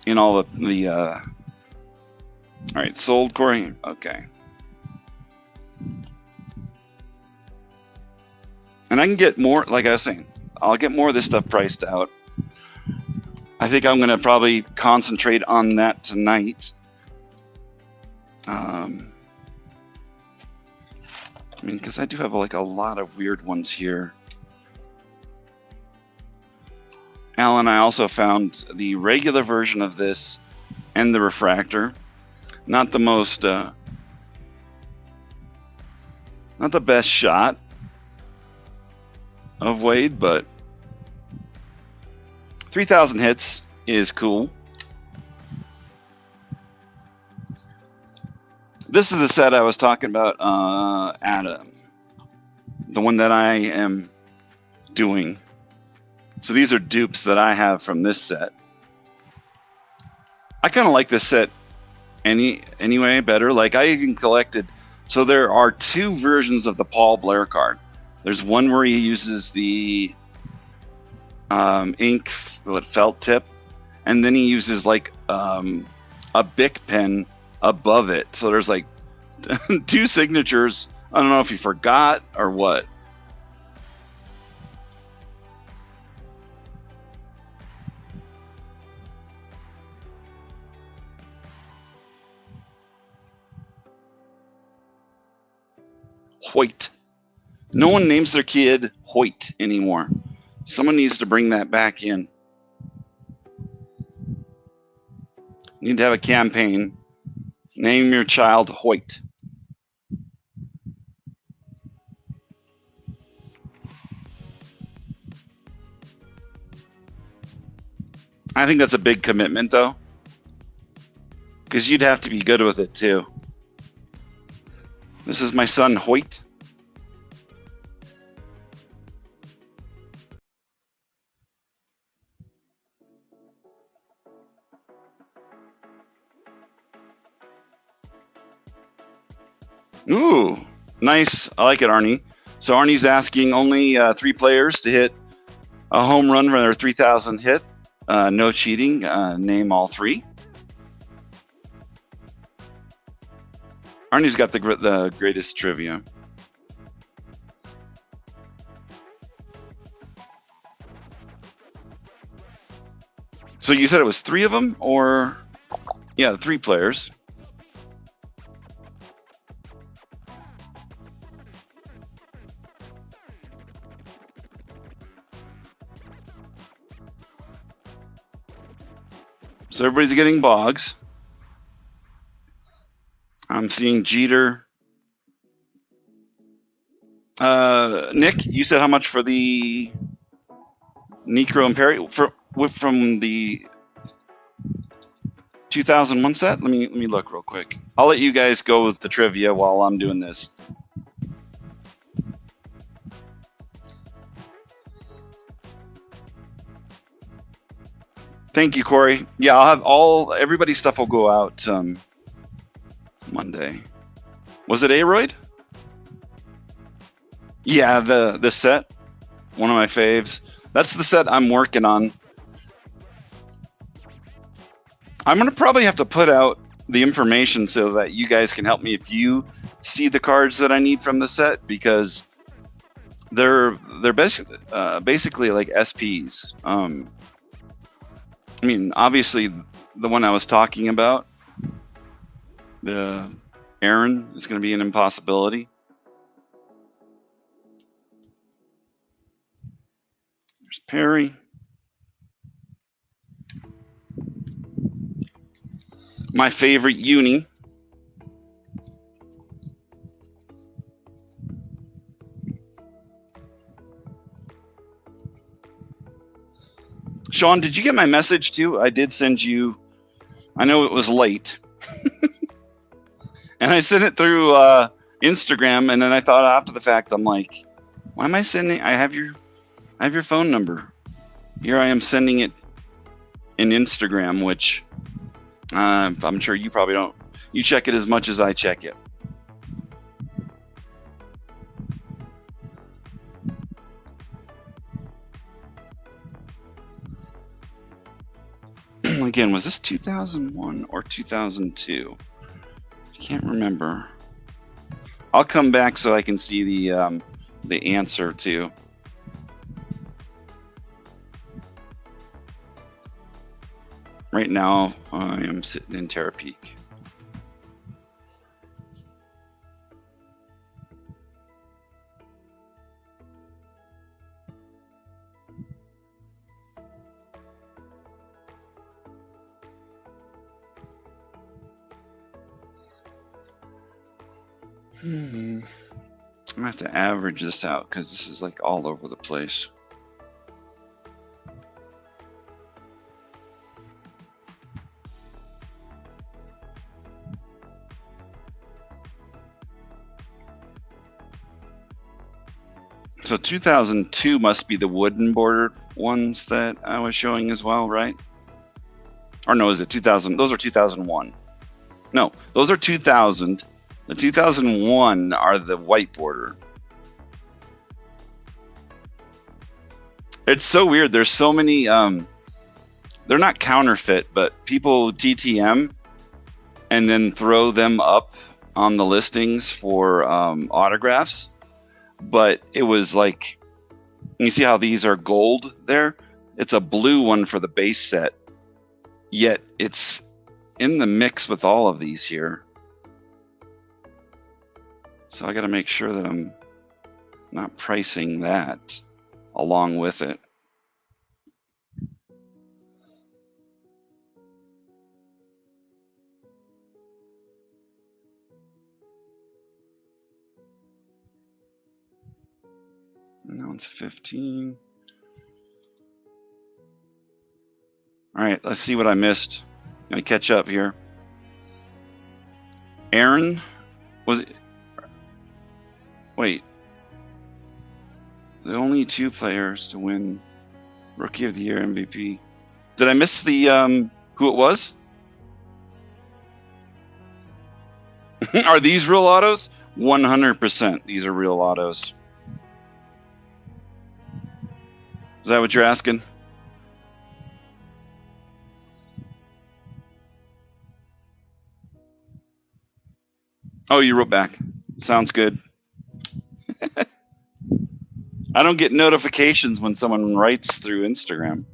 S1: In all the all right, sold, Corey. Okay, and I can get more. Like I was saying, I'll get more of this stuff priced out. I think I'm gonna probably concentrate on that tonight. I mean, because I do have like a lot of weird ones here. Alan, I also found the regular version of this and the refractor. Not the most, not the best shot of Wade, but 3,000 hits is cool. This is the set I was talking about, Adam. The one that I am doing. So these are dupes that I have from this set. I kind of like this set anyway better. Like I even collected. So there are 2 versions of the Paul Blair card. There's one where he uses the ink felt tip, and then he uses like a Bic pen above it. So there's like 2 signatures. I don't know if he forgot or what. Hoyt. No one names their kid Hoyt anymore. Someone needs to bring that back in. Need to have a campaign. Name your child Hoyt. I think that's a big commitment, though, because you'd have to be good with it, too. This is my son, Hoyt. Ooh, nice. I like it, Arnie. So Arnie's asking only 3 players to hit a home run for their 3,000th hit. No cheating. Name all 3. Arnie's got the greatest trivia. So you said it was 3 of them, or yeah, 3 players. So everybody's getting Boggs. I'm seeing Jeter. Nick, you said how much for the Necro and Perry from the 2001 set? Let me look real quick. I'll let you guys go with the trivia while I'm doing this. Thank you, Corey. Yeah, I'll have everybody's stuff will go out Monday. Was it Aroyd? Yeah, the set. One of my faves. That's the set I'm working on. I'm gonna probably have to put out the information so that you guys can help me if you see the cards that I need from the set, because they're basically like SPs. I mean, obviously, the one I was talking about, the Aaron, is going to be an impossibility. There's Perry. My favorite uni. Sean, did you get my message too? I did send you. I know it was late. And I sent it through Instagram, and then I thought after the fact, I'm like, why am I sending? I have your phone number. Here I am sending it in Instagram, which I'm sure you probably don't. You check it as much as I check it. Again, was this 2001 or 2002? I can't remember. I'll come back so I can see the answer too. Right now, I am sitting in Terapeak. I'm gonna have to average this out because this is like all over the place. So 2002 must be the wooden bordered ones that I was showing as well, right? Or no, is it 2000? Those are 2001. No, those are 2000. The 2001 are the white border. It's so weird. There's so many, they're not counterfeit, but people TTM and then throw them up on the listings for autographs. But it was like, you see how these are gold there? It's a blue one for the base set. Yet it's in the mix with all of these here. So I got to make sure that I'm not pricing that along with it. And that one's 15. All right, let's see what I missed. Gonna catch up here. Aaron, was it? Wait. The only 2 players to win Rookie of the Year MVP. Did I miss the who it was? Are these real autos? 100%. These are real autos. Is that what you're asking? Oh, you wrote back. Sounds good. I don't get notifications when someone writes through Instagram.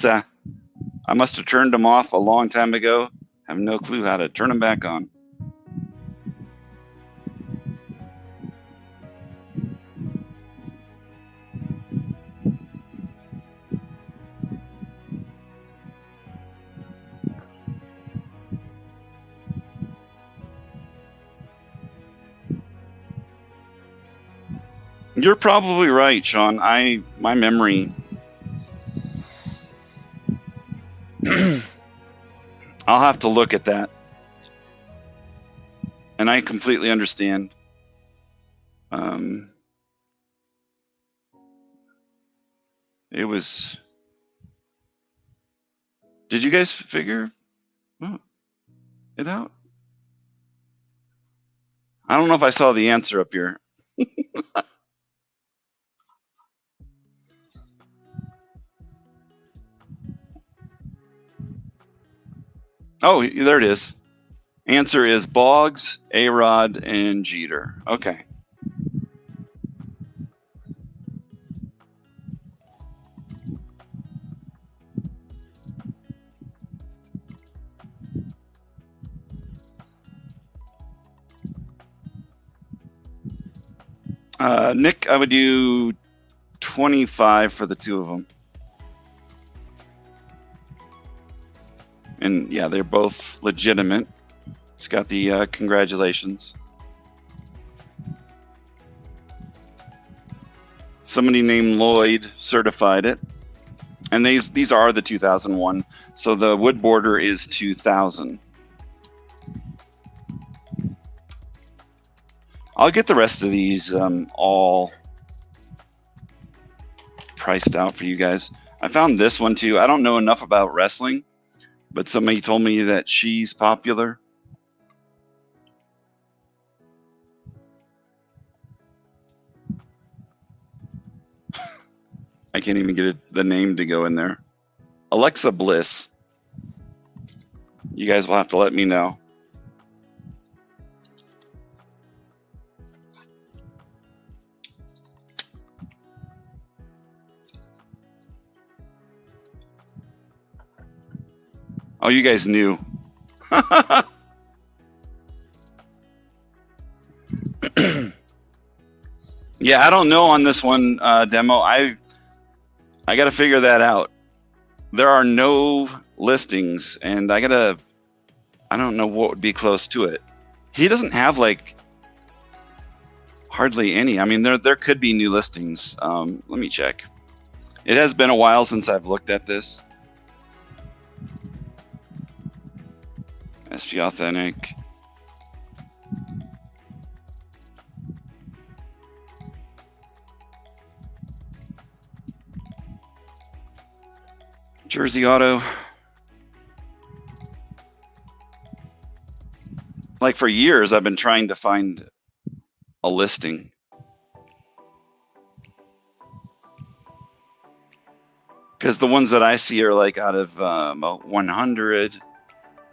S1: I must have turned them off a long time ago. I have no clue how to turn them back on. You're probably right, Sean. My memory. I'll have to look at that. And I completely understand. It was. Did you guys figure it out? I don't know if I saw the answer up here. Oh, there it is. Answer is Boggs, A-Rod, and Jeter. Okay. Nick, I would do 25 for the 2 of them. And yeah, they're both legitimate. It's got the congratulations. Somebody named Lloyd certified it. And these are the 2001. So the wood border is 2000. I'll get the rest of these all priced out for you guys. I found this one too. I don't know enough about wrestling, but somebody told me that she's popular. I can't even get the name to go in there. Alexa Bliss. You guys will have to let me know. Oh, you guys knew. Yeah, I don't know on this one demo. I got to figure that out. There are no listings, and I don't know what would be close to it. He doesn't have like hardly any. I mean, there could be new listings. Let me check. It has been a while since I've looked at this. SP Authentic. Jersey Auto. Like for years, I've been trying to find a listing. Because the ones that I see are like out of 100.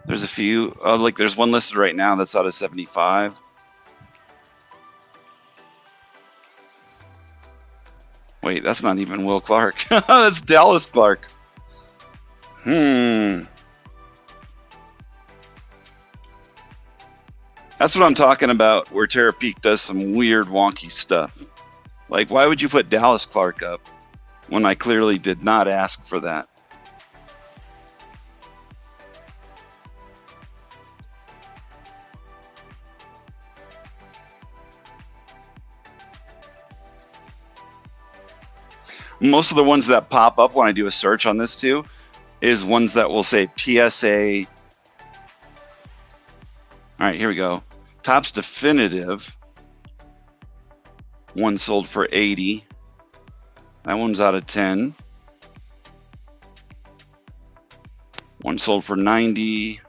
S1: There's a few. Like there's one listed right now that's out of 75. Wait, that's not even Will Clark. That's Dallas Clark. That's That's what I'm talking about, where Terapeak does some weird, wonky stuff. Like, why would you put Dallas Clark up when I clearly did not ask for that? Most of the ones that pop up when I do a search on this too is ones that will say PSA. All right, here we go. Topps Definitive. One sold for 80. That one's out of 10. One sold for 90.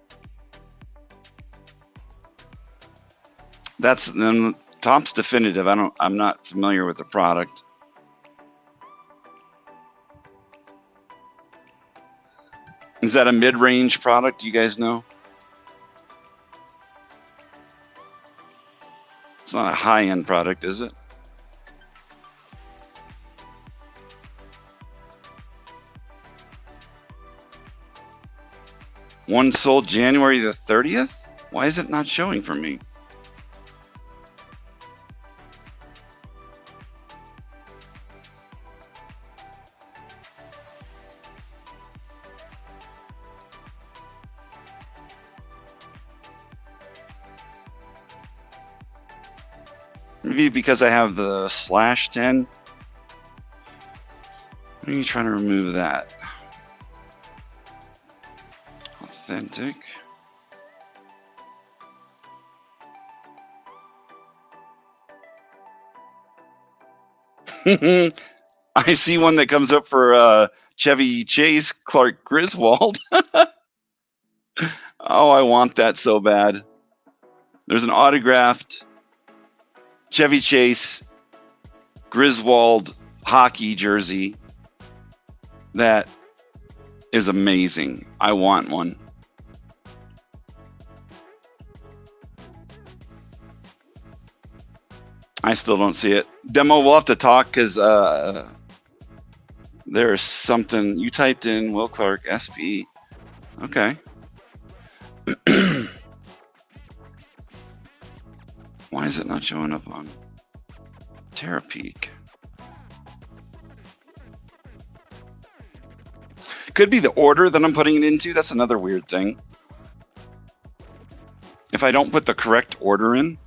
S1: That's then Topps Definitive. I'm not familiar with the product. Is that a mid-range product? Do you guys know? It's not a high-end product, is it? One sold January the 30th? Why is it not showing for me? Maybe because I have the /10. Let me try to remove that. Authentic. I see one that comes up for Chevy Chase Clark Griswold. Oh, I want that so bad. There's an autographed Chevy Chase Griswold hockey jersey that is amazing. I want one. I still don't see it. Demo, we'll have to talk because there's something. You typed in Will Clark SP. Okay. Why is it not showing up on Terapeak? Could be the order that I'm putting it into. That's another weird thing. If I don't put the correct order in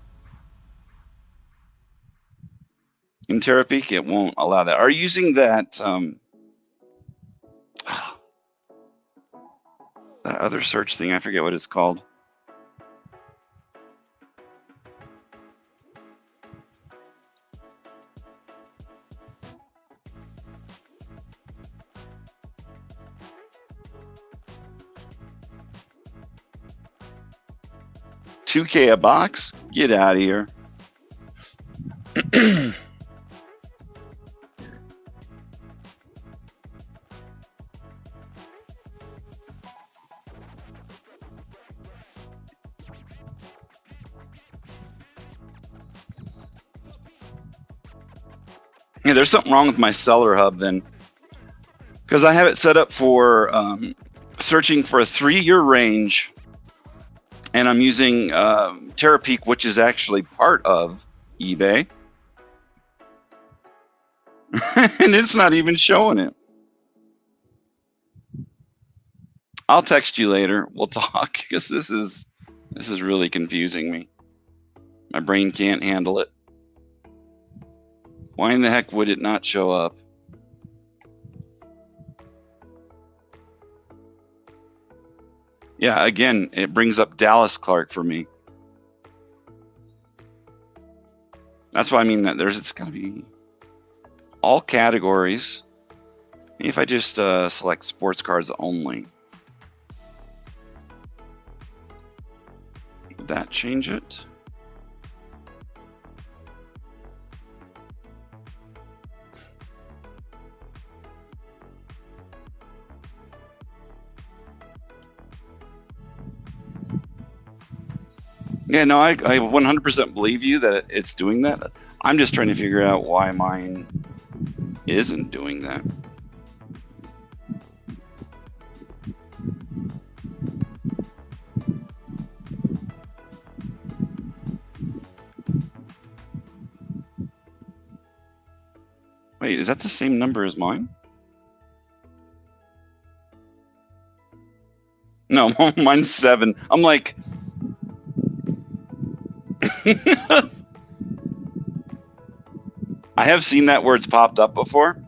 S1: Terapeak, it won't allow that. Are you using that that other search thing? I forget what it's called. $2K a box? Get out of here. Yeah, there's something wrong with my seller hub then, because I have it set up for searching for a 3-year range, and I'm using Terapeak, which is actually part of eBay, and it's not even showing it. I'll text you later. We'll talk, because this is really confusing me. My brain can't handle it. Why in the heck would it not show up? Yeah, again, it brings up Dallas Clark for me. That's why I mean that it's going to be all categories. If I just select sports cards only, would that change it? Yeah, no, I 100% believe you that it's doing that. I'm just trying to figure out why mine isn't doing that. Wait, is that the same number as mine? No, mine's 7. I'm like, I have seen that where it's popped up before.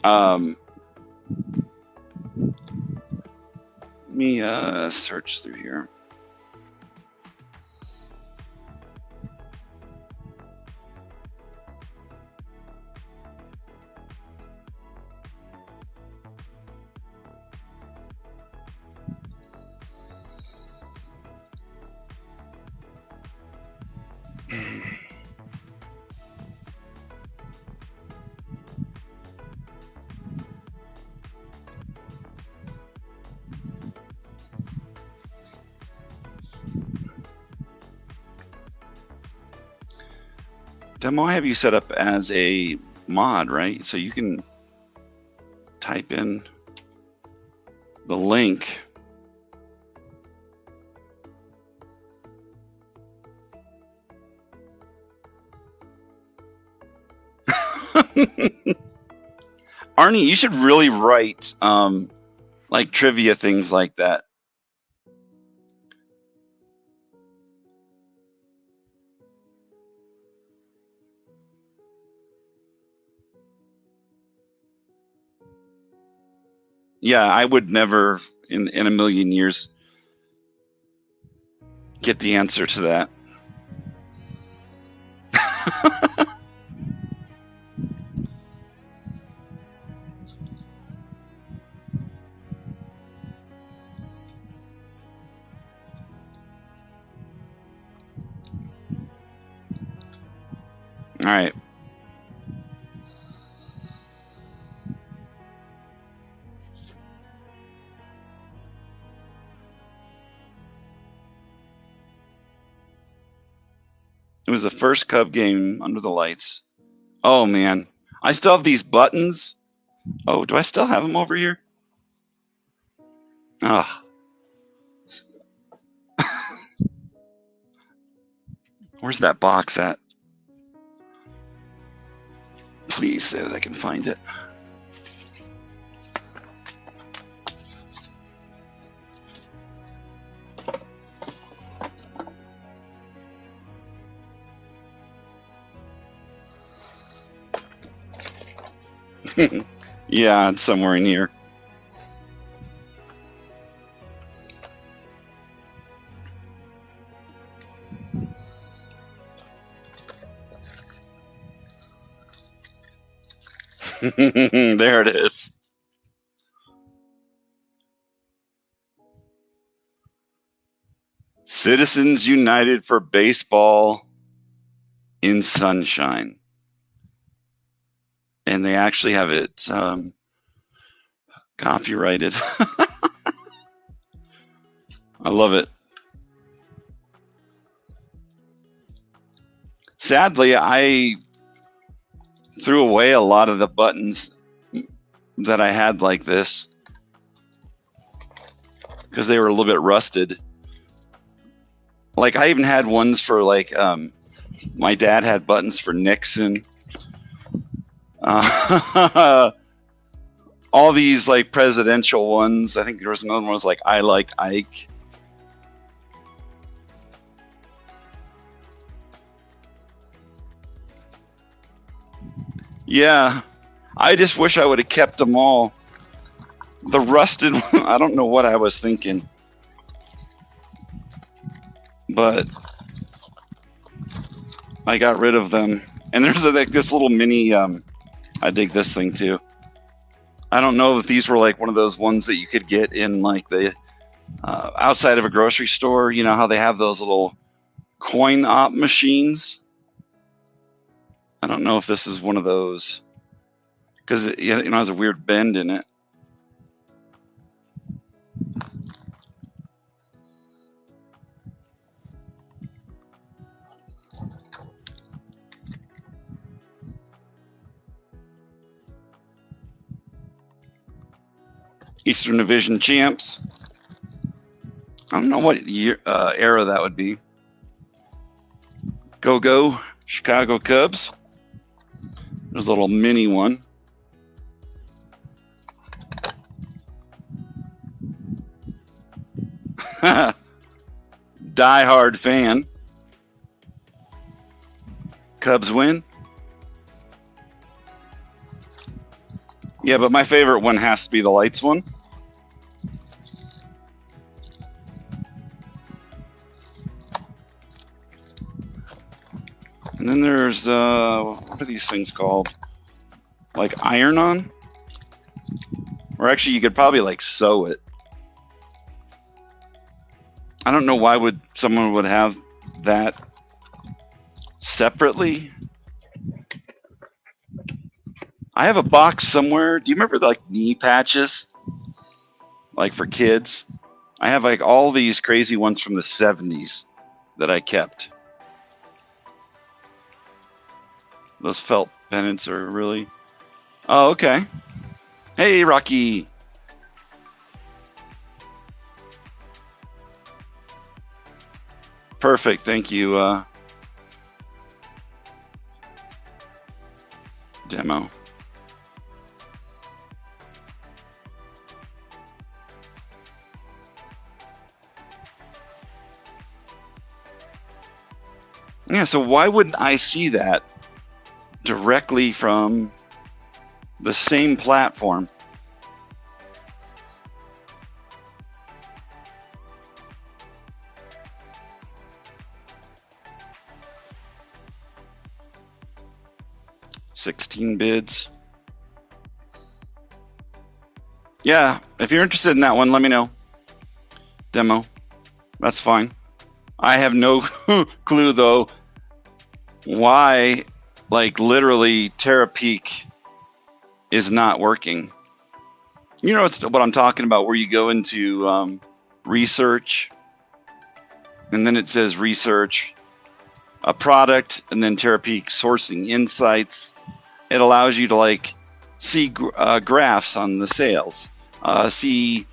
S1: Let me search through here. Demo, I have you set up as a mod, right? So you can type in the link. Arnie, you should really write like trivia things like that. Yeah, I would never in a million years get the answer to that. All right. It was the first Cub game under the lights. Oh man, I still have these buttons. Oh, do I still have them over here? Ah. Where's that box at? Please say that I can find it. Yeah, it's somewhere in here. There it is. Citizens United for Baseball in Sunshine. And they actually have it copyrighted. I love it. Sadly, I threw away a lot of the buttons that I had like this because they were a little bit rusted. Like I even had ones for like my dad had buttons for Nixon. All these like presidential ones. I think there was another one was like I like Ike. Yeah, I just wish I would have kept them all. The rusted one, I don't know what I was thinking. But I got rid of them. And there's like this little mini, I dig this thing too. I don't know if these were like one of those ones that you could get in like the outside of a grocery store. You know how they have those little coin op machines? I don't know if this is one of those because it has a weird bend in it. Eastern Division champs. I don't know what year era that would be. Go Chicago Cubs. There's a little mini one. Die-hard fan. Cubs win. Yeah, but my favorite one has to be the lights one. And then there's, what are these things called? Like iron-on? Or actually, you could probably like sew it. I don't know why someone would have that separately. I have a box somewhere. Do you remember like knee patches? Like for kids? I have like all these crazy ones from the 70s that I kept. Those felt pennants are really... Oh, okay. Hey, Rocky. Perfect. Thank you, demo. Yeah, so why wouldn't I see that directly from the same platform? $16 bids. Yeah, if you're interested in that one, let me know. Demo. That's fine. I have no clue though why, like literally Terapeak is not working. You know what I'm talking about, where you go into research and then it says research a product and then Terapeak sourcing insights. It allows you to like see graphs on the sales, see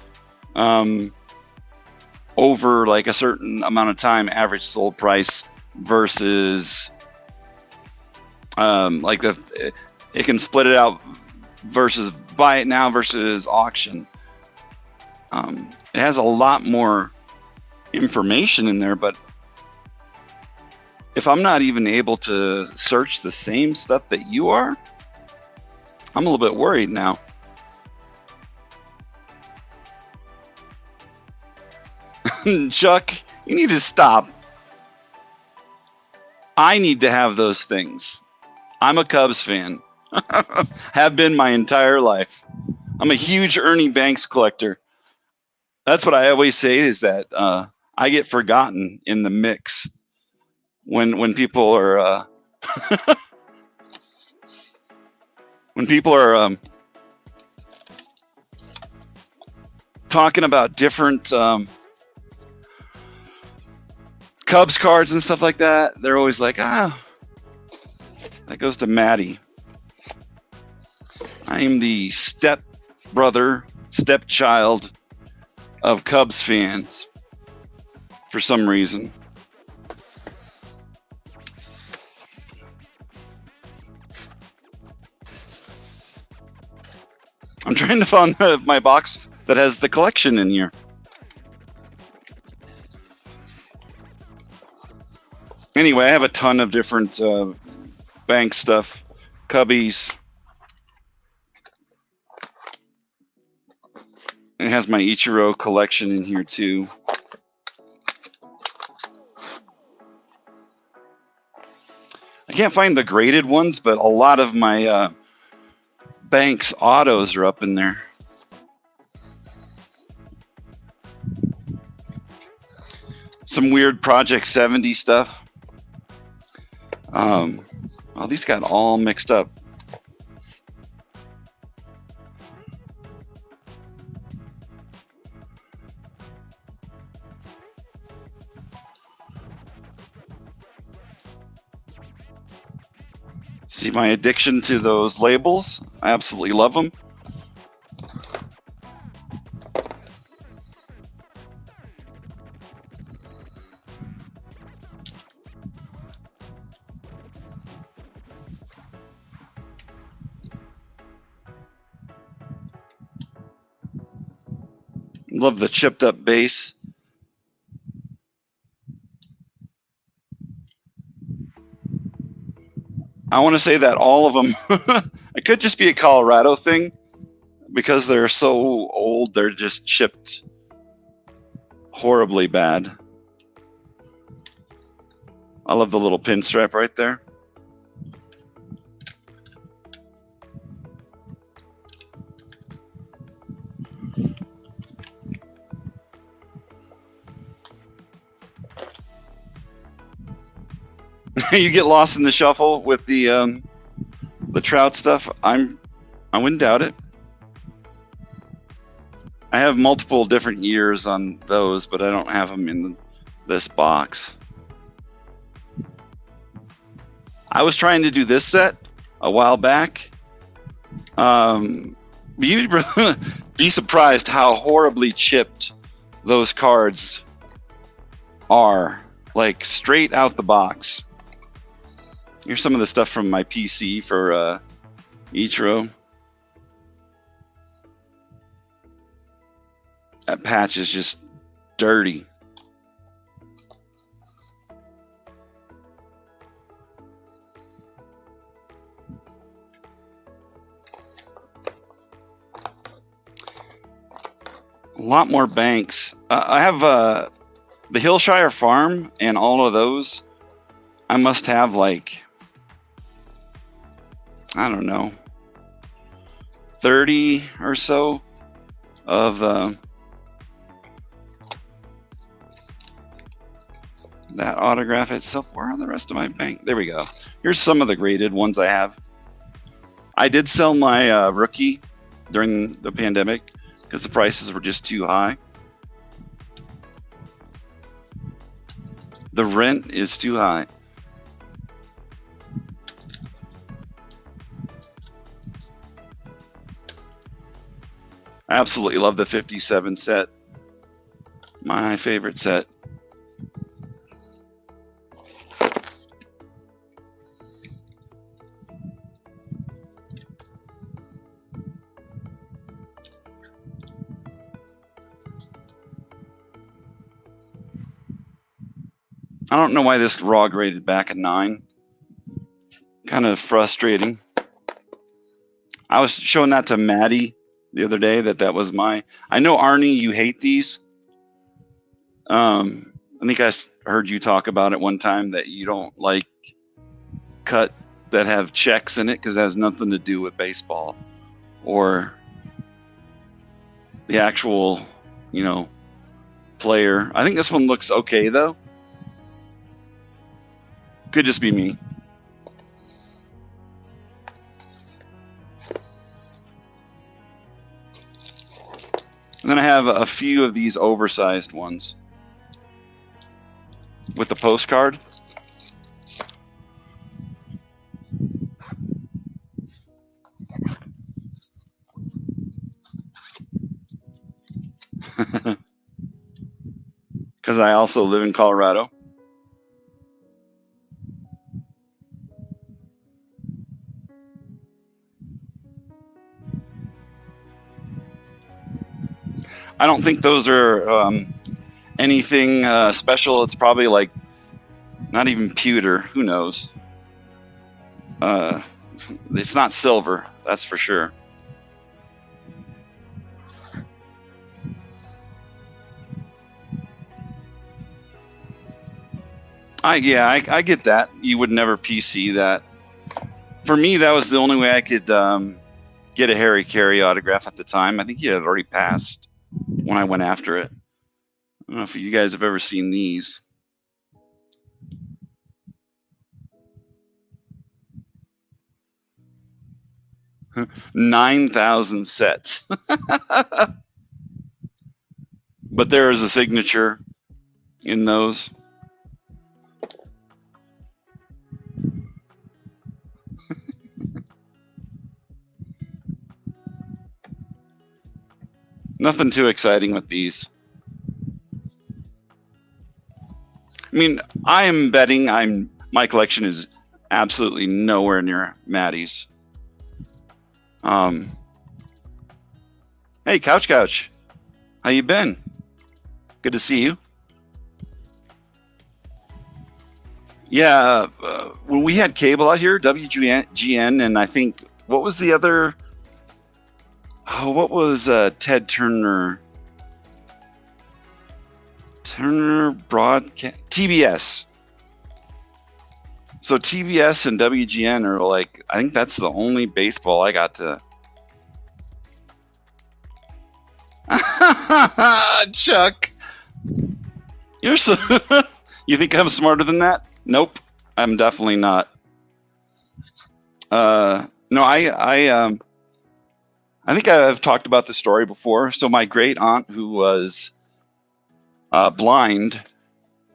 S1: over like a certain amount of time average sold price versus like it can split it out versus buy it now versus auction. It has a lot more information in there, but if I'm not even able to search the same stuff that you are, I'm a little bit worried now. Chuck, you need to stop. I need to have those things. I'm a Cubs fan. Have been my entire life. I'm a huge Ernie Banks collector. That's what I always say, is that I get forgotten in the mix when people are when people are talking about different Cubs cards and stuff like that. They're always like, that goes to Maddie. I am the stepchild of Cubs fans for some reason. I'm trying to find my box that has the collection in here. Anyway, I have a ton of different bank stuff, Cubbies. It has my Ichiro collection in here too. I can't find the graded ones, but a lot of my Banks autos are up in there. Some weird Project 70 stuff. Oh, these got all mixed up. See my addiction to those labels? I absolutely love them. Love the chipped up base. I want to say that all of them, it could just be a Colorado thing because they're so old, they're just chipped horribly bad. I love the little pinstripe right there. You get lost in the shuffle with the trout stuff. I wouldn't doubt it. I have multiple different years on those, but I don't have them in this box. I was trying to do this set a while back. You'd be surprised how horribly chipped those cards are, like straight out the box. Here's some of the stuff from my PC for Ichiro. That patch is just dirty. A lot more banks. I have the Hillshire Farm and all of those. I must have like, I don't know, 30 or so of that autograph itself. Where are the rest of my bank? There we go. Here's some of the graded ones I have. I did sell my rookie during the pandemic because the prices were just too high. The rent is too high. I absolutely love the 57 set. My favorite set. I don't know why this raw graded back at 9. Kind of frustrating. I was showing that to Maddie the other day that was my. I know Arnie, you hate these. I think I heard you talk about it one time that you don't like cut that have checks in it because it has nothing to do with baseball or the actual, player. I think this one looks okay though. Could just be me. And then I have a few of these oversized ones with the postcard. Because I also live in Colorado. I don't think those are anything special. It's probably like not even pewter. Who knows? It's not silver, that's for sure. I get that. You would never PC that. For me, that was the only way I could get a Harry Carey autograph at the time. I think he had already passed when I went after it. I don't know if you guys have ever seen these. $9,000 sets. But there is a signature in those. Nothing too exciting with these. I mean, I am betting my collection is absolutely nowhere near Maddie's. Hey, Couch. How you been? Good to see you. Yeah, when we had cable out here, WGN, and I think what was the other? Oh, what was Ted Turner? Turner Broadcast TBS. So TBS and WGN are like, I think that's the only baseball I got to. Chuck, you're so. You think I'm smarter than that? Nope, I'm definitely not. No, I think I've talked about this story before. So my great aunt, who was blind,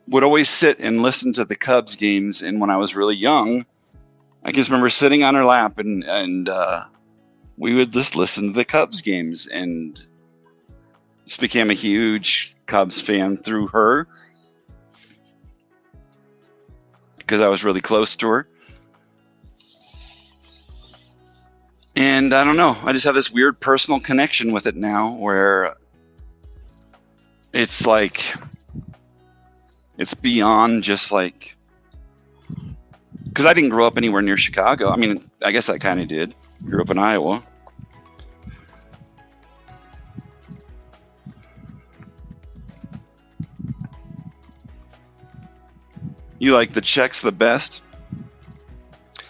S1: would always sit and listen to the Cubs games. And when I was really young, I just remember sitting on her lap and we would just listen to the Cubs games, and just became a huge Cubs fan through her because I was really close to her. And I don't know, I just have this weird personal connection with it now where it's like, it's beyond just like, because I didn't grow up anywhere near Chicago. I mean, I guess I kind of did. Grew up in Iowa. You like the Czechs the best?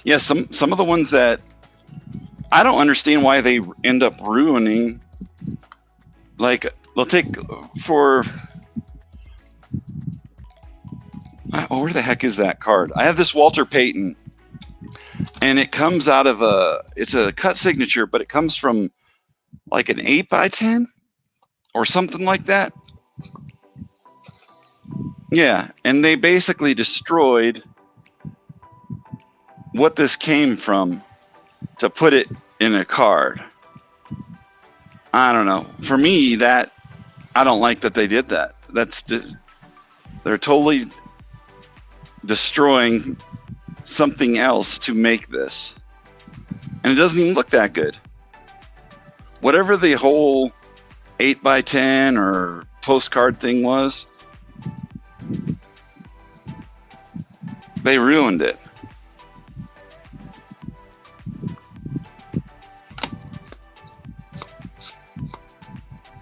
S1: Yeah, some of the ones that I don't understand why they end up ruining. Like, they'll take for. Oh, where the heck is that card? I have this Walter Payton, and it comes out of it's a cut signature, but it comes from like an 8x10 or something like that. Yeah, and they basically destroyed what this came from to put it in a card. I don't know. For me, that I don't like that they did that. They're totally destroying something else to make this, and it doesn't even look that good. Whatever the whole 8x10 or postcard thing was, they ruined it.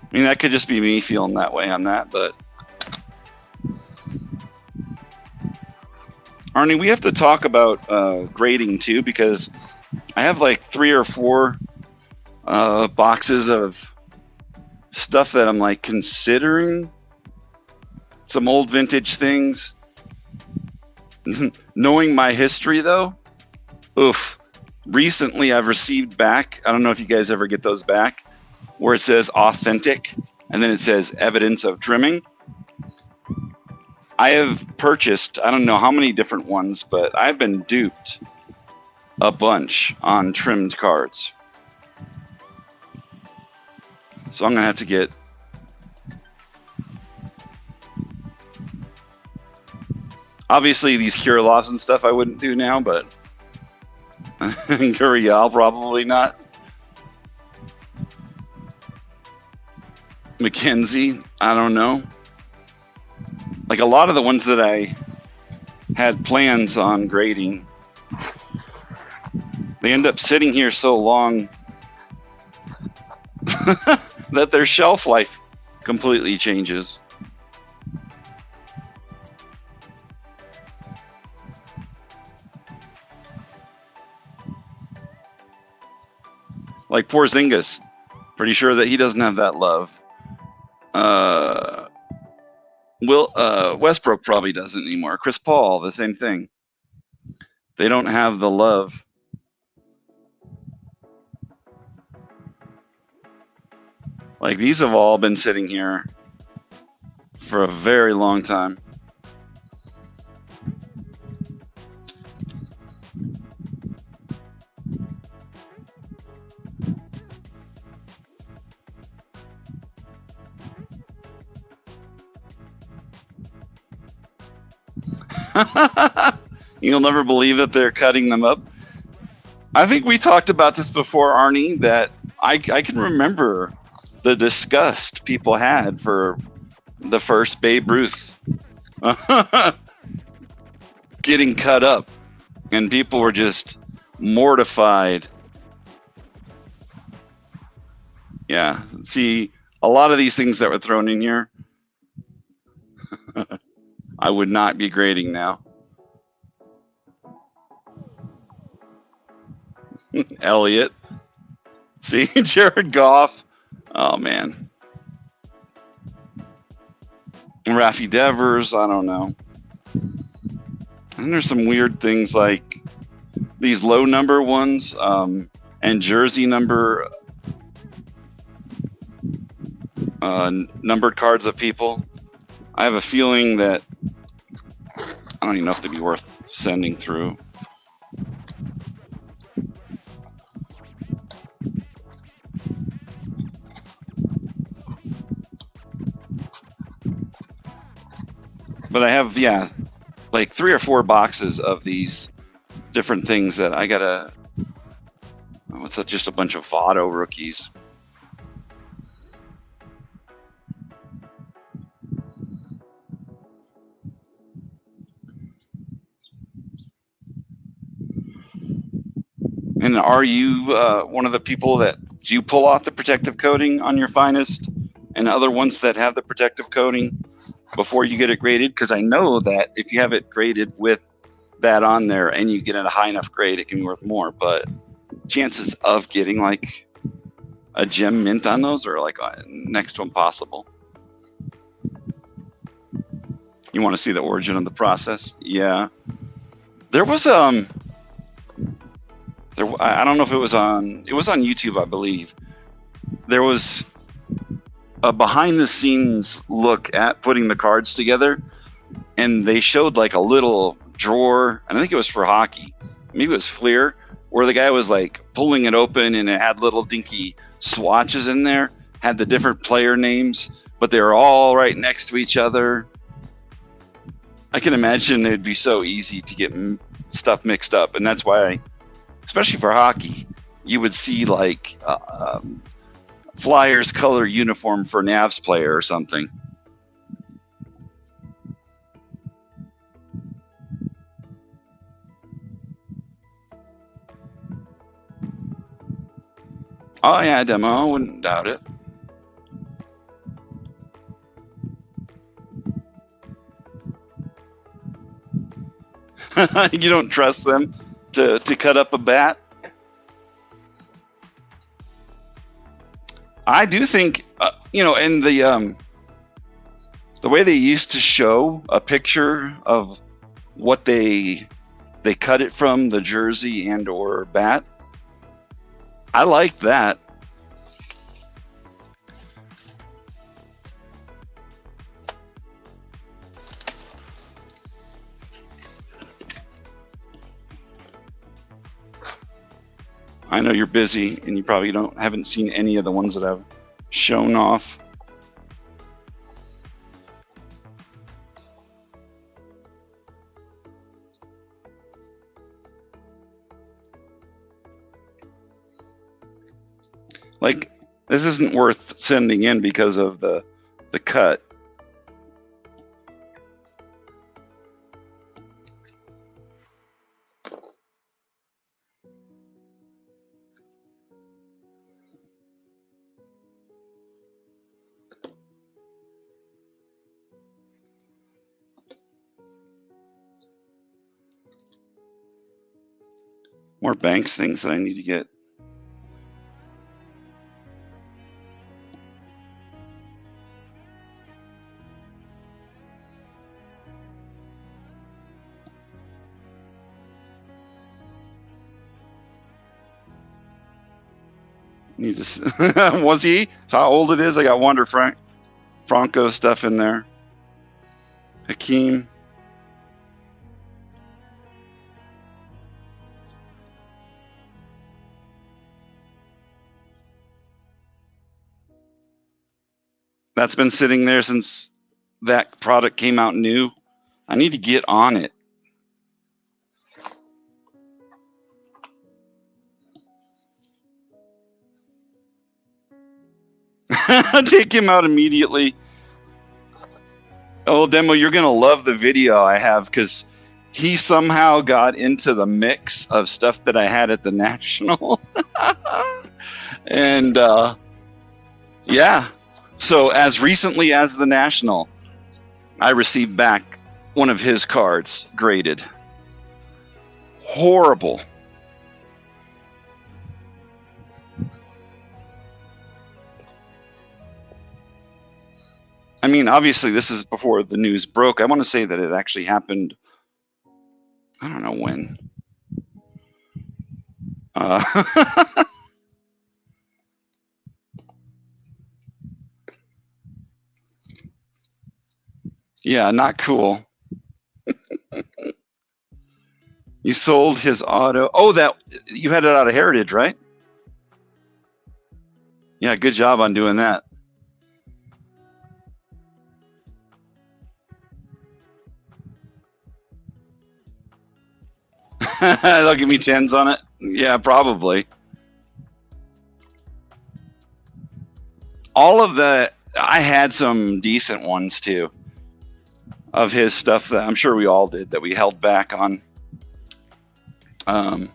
S1: I mean, that could just be me feeling that way on that, but Arnie, we have to talk about grading too, because I have like 3 or 4 boxes of stuff that I'm like considering, some old vintage things. Knowing my history though, oof. Recently I've received back, I don't know if you guys ever get those back, where it says authentic and then it says evidence of trimming. I have purchased, I don't know how many different ones, but I've been duped a bunch on trimmed cards. So I'm going to have to get... Obviously, these Kirilovs and stuff I wouldn't do now, but Gurriel probably not. Mackenzie, I don't know. Like a lot of the ones that I had plans on grading, they end up sitting here so long that their shelf life completely changes. Like Porzingis, pretty sure that he doesn't have that love. Westbrook probably doesn't anymore. Chris Paul, the same thing. They don't have the love. Like, these have all been sitting here for a very long time. You'll never believe that they're cutting them up. I think we talked about this before, Arnie, that I can remember the disgust people had for the first Babe Ruth getting cut up, and people were just mortified. Yeah, see, a lot of these things that were thrown in here, I would not be grading now. Elliot, see, Jared Goff, oh man, Rafi Devers, I don't know. And there's some weird things like these low number ones, and jersey number numbered cards of people. I have a feeling that I don't even know if they'd be worth sending through. But I have, yeah, like 3 or 4 boxes of these different things that I gotta. Oh, it's just a bunch of Votto rookies. And are you one of the people that do you pull off the protective coating on your finest and other ones that have the protective coating before you get it graded? Because I know that if you have it graded with that on there and you get a high enough grade, it can be worth more. But chances of getting like a gem mint on those are like next to impossible. You want to see the origin of the process? Yeah. There was I don't know if it was on YouTube, I believe. There was a behind the scenes look at putting the cards together, and they showed like a little drawer, and I think it was for hockey, maybe it was Fleer, where the guy was like pulling it open and it had little dinky swatches in there, had the different player names, but they were all right next to each other. I can imagine it'd be so easy to get stuff mixed up, and that's why, especially for hockey, you would see like Flyers color uniform for Navs player or something. Oh yeah, demo, I wouldn't doubt it. You don't trust them to cut up a bat? I do think, and the way they used to show a picture of what they cut it from, the jersey and or bat, I like that. I know you're busy and you probably haven't seen any of the ones that I've shown off. Like, this isn't worth sending in because of the cut. More Banks things that I need to get. Need to. Was he? That's how old it is. I got Wander Franco stuff in there. Hakeem. That's been sitting there since that product came out new. I need to get on it. Take him out immediately. Oh, Demo, you're going to love the video I have because he somehow got into the mix of stuff that I had at the National. And yeah, so as recently as the National, I received back one of his cards graded. Horrible. I mean, obviously, this is before the news broke. I want to say that it actually happened. I don't know when. Yeah, not cool. You sold his auto. Oh, that you had it out of Heritage, right? Yeah, good job on doing that. They'll give me tens on it. Yeah, probably. All of the, I had some decent ones too of his stuff that I'm sure we all did that we held back on. I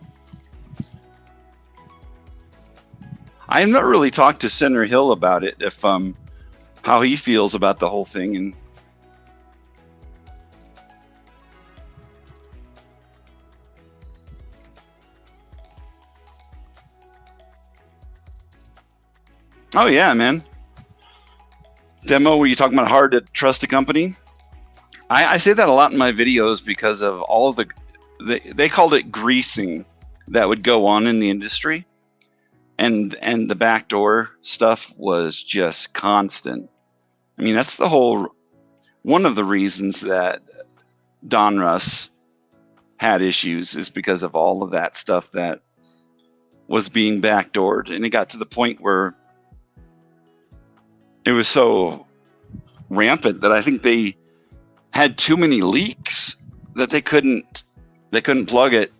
S1: have not really talked to Senator Hill about it, if how he feels about the whole thing. And oh yeah, man. Demo, were you talking about hard to trust a company? I say that a lot in my videos because of all the they called it greasing that would go on in the industry, and the backdoor stuff was just constant. I mean, that's the whole one of the reasons that Donruss had issues is because of all of that stuff that was being backdoored, and it got to the point where it was so rampant that I think they had too many leaks that they couldn't plug it.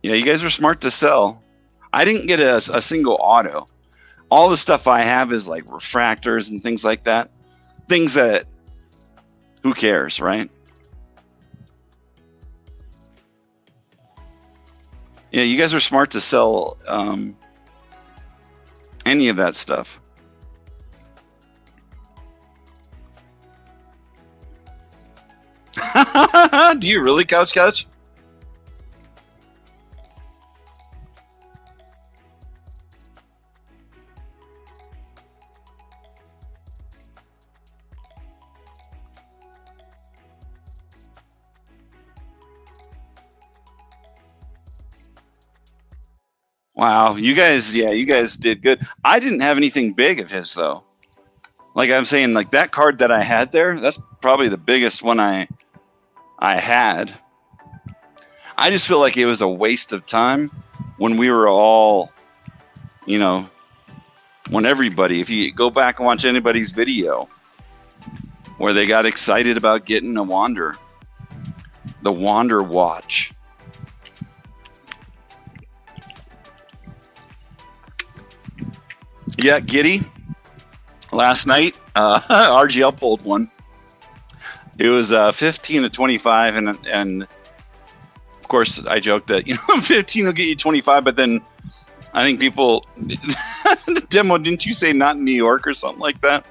S1: Yeah, you guys were smart to sell. I didn't get a single auto. All the stuff I have is like refractors and things like that. Things that, who cares, right? Yeah, you guys are smart to sell any of that stuff. Do you really, Couch? Wow, you guys, yeah, you guys did good. I didn't have anything big of his though. Like I'm saying, like that card that I had there, that's probably the biggest one I had. I just feel like it was a waste of time when we were all, you know, when everybody, if you go back and watch anybody's video where they got excited about getting a Wander, the Wander watch. Yeah, Giddy. Last night, RGL pulled one. It was 15 to 25, and of course I joked that 15 will get you 25, but then I think people Demo, didn't you say not in New York or something like that?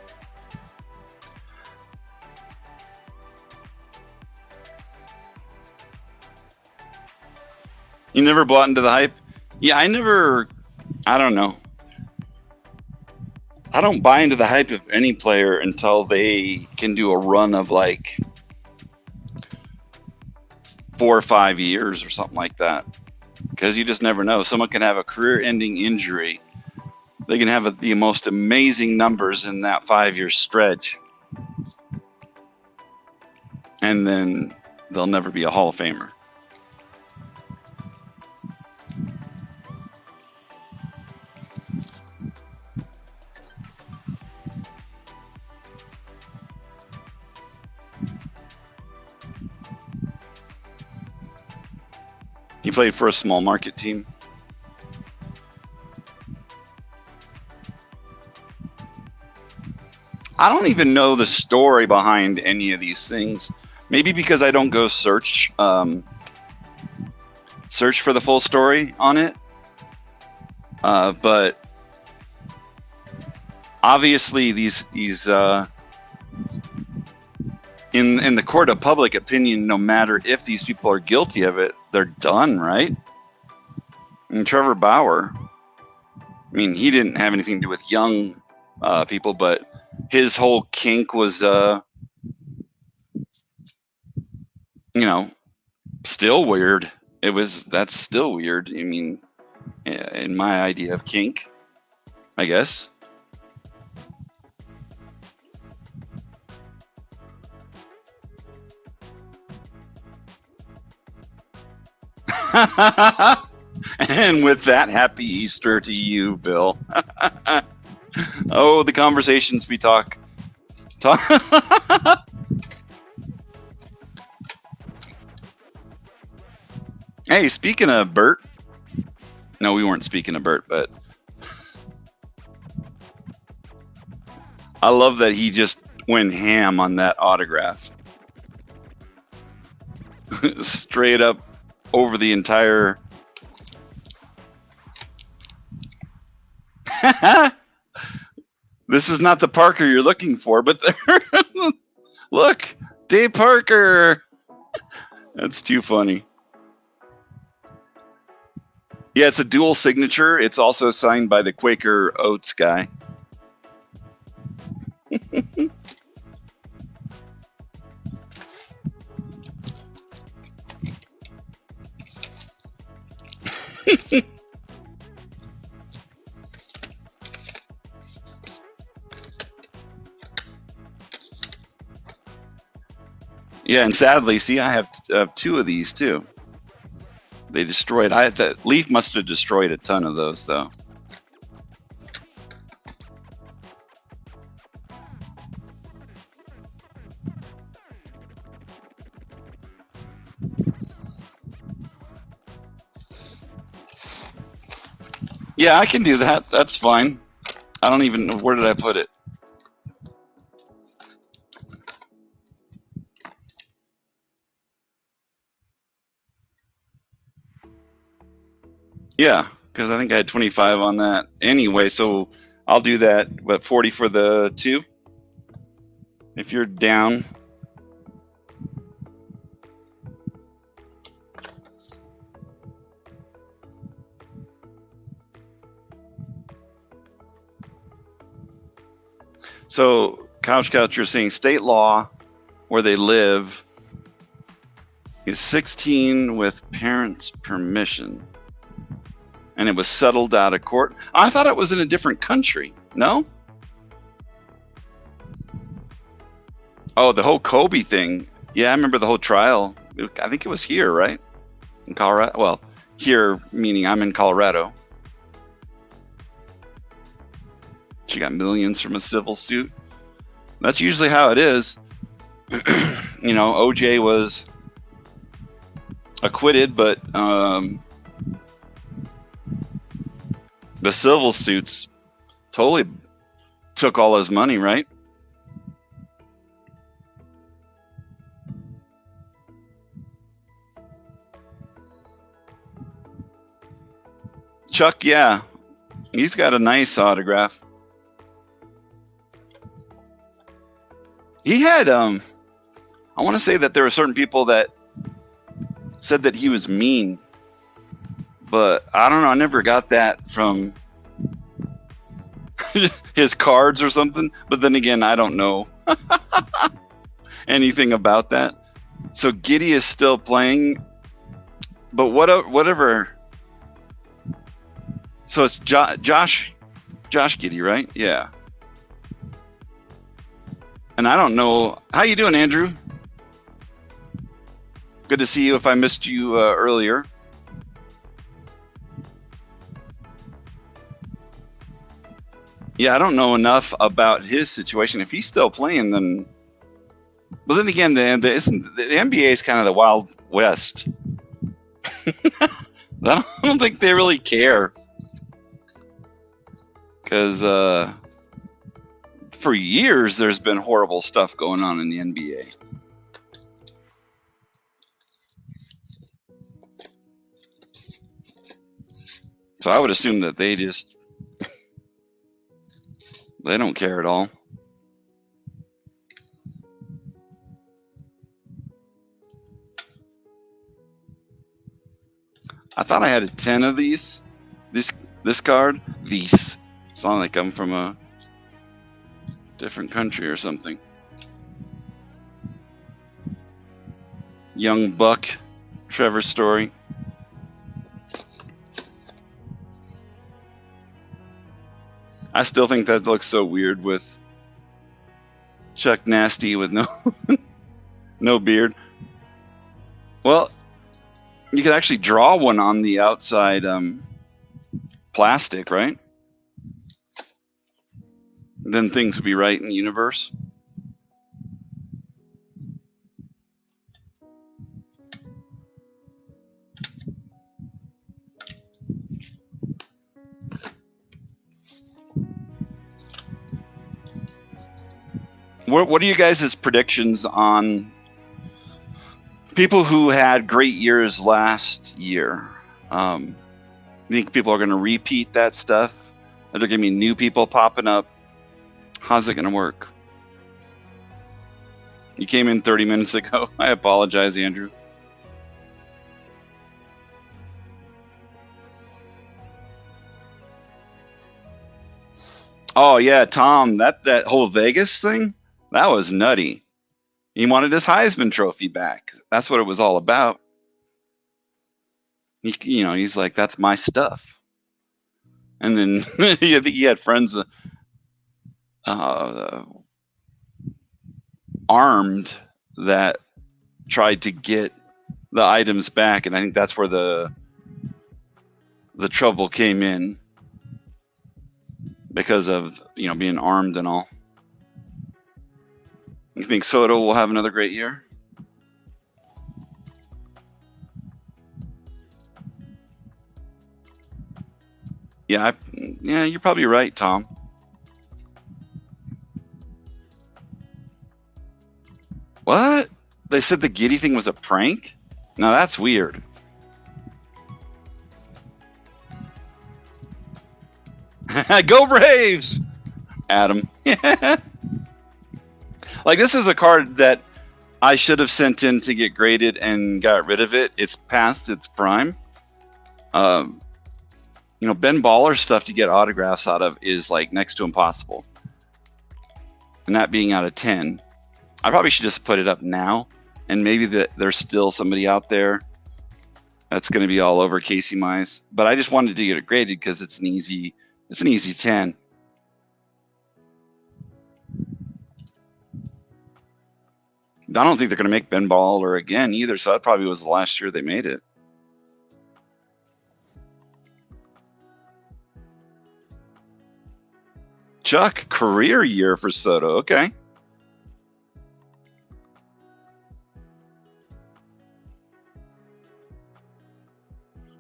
S1: You never bought into the hype? Yeah, I don't know. I don't buy into the hype of any player until they can do a run of like 4 or 5 years or something like that. Because you just never know. Someone can have a career-ending injury. They can have the most amazing numbers in that 5-year stretch. And then they'll never be a Hall of Famer. He played for a small market team. I don't even know the story behind any of these things. Maybe because I don't go search for the full story on it. But obviously these in the court of public opinion, no matter if these people are guilty of it, they're done, right? And Trevor Bauer, I mean, he didn't have anything to do with young people, but his whole kink was, still weird. That's still weird. I mean, in my idea of kink, I guess. And with that, happy Easter to you, Bill. Oh, the conversations we talk. Hey, speaking of Bert. No, we weren't speaking of Bert, but I love that he just went ham on that autograph. Straight up over the entire... This is not the Parker you're looking for, but look, Dave Parker. That's too funny. Yeah, it's a dual signature. It's also signed by the Quaker Oats guy. Yeah, and sadly, see, I have two of these too. They destroyed. The Leaf must have destroyed a ton of those, though. Yeah, I can do that. That's fine. I don't even know, where did I put it? Yeah, because I think I had 25 on that anyway, so I'll do that. What, 40 for the two? If you're down. So, Couch, you're saying state law where they live is 16 with parents' permission. And it was settled out of court. I thought it was in a different country. No? Oh, the whole Kobe thing. Yeah, I remember the whole trial. I think it was here, right? In Colorado. Well, here meaning I'm in Colorado. She got millions from a civil suit. That's usually how it is. OJ was acquitted, but the civil suits totally took all his money, right? Chuck, yeah. He's got a nice autograph. He had, I want to say that there were certain people that said that he was mean. But I don't know. I never got that from his cards or something. But then again, I don't know anything about that. So Giddy is still playing. But whatever. So it's Josh Giddy, right? Yeah. And I don't know. How you doing, Andrew? Good to see you if I missed you earlier. Yeah, I don't know enough about his situation. If he's still playing, then... But then again, the NBA is kind of the Wild West. I don't think they really care. Because for years, there's been horrible stuff going on in the NBA. So I would assume that they don't care at all. I thought I had 10 of these. This card. These. Sound like I'm from a different country or something. Young Buck. Trevor Story. I still think that looks so weird with Chuck Nasty with no beard. Well, you could actually draw one on the outside plastic, right? Then things would be right in the universe. What are you guys' predictions on people who had great years last year? You think people are going to repeat that stuff? Are there going to be new people popping up? How's it going to work? You came in 30 minutes ago. I apologize, Andrew. Oh yeah, Tom, that whole Vegas thing, that was nutty. He wanted his Heisman Trophy back. That's what it was all about. He's like, that's my stuff. And then he had friends armed that tried to get the items back, and I think that's where the trouble came in because of being armed and all. You think Soto will have another great year? Yeah, you're probably right, Tom. What? They said the Giddy thing was a prank? Now that's weird. Go Braves, Adam. Like, this is a card that I should have sent in to get graded and got rid of it. It's past its prime. Ben Baller stuff to get autographs out of is like next to impossible. And that being out of 10, I probably should just put it up now. And maybe there's still somebody out there that's going to be all over Casey Mize. But I just wanted to get it graded because it's an easy 10. I don't think they're going to make Ben Baller again either, so that probably was the last year they made it. Chuck, career year for Soto. Okay.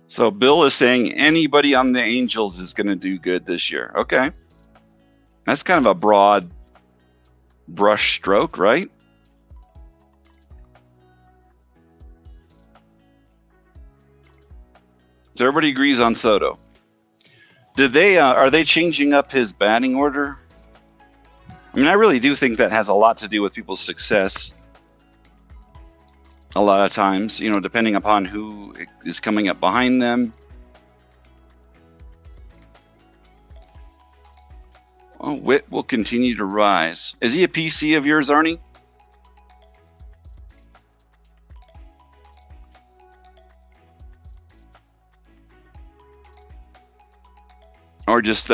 S1: So Bill is saying anybody on the Angels is going to do good this year. Okay. That's kind of a broad brush stroke, right? So everybody agrees on Soto. Are they changing up his batting order? I mean, I really do think that has a lot to do with people's success. A lot of times, depending upon who is coming up behind them. Oh, Witt will continue to rise. Is he a PC of yours, Arnie? Or just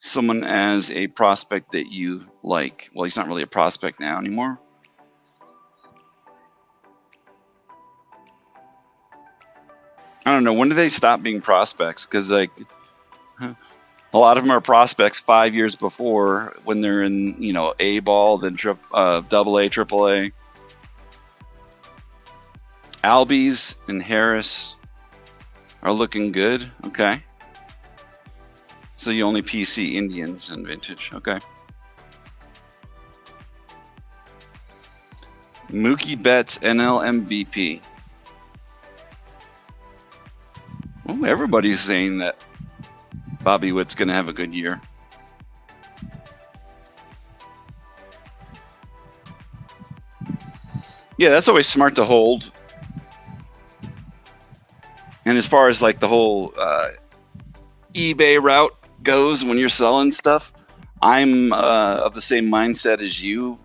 S1: someone as a prospect that you like? Well, he's not really a prospect now anymore. I don't know. When do they stop being prospects? Because a lot of them are prospects 5 years before when they're in, A ball, then double A, triple A. Albies and Harris are looking good. Okay. So you only PC Indians and vintage. Okay. Mookie Betts NL MVP. Well, everybody's saying that Bobby Witt's going to have a good year. Yeah, that's always smart to hold. And as far as like the whole eBay route goes when you're selling stuff, I'm of the same mindset as you.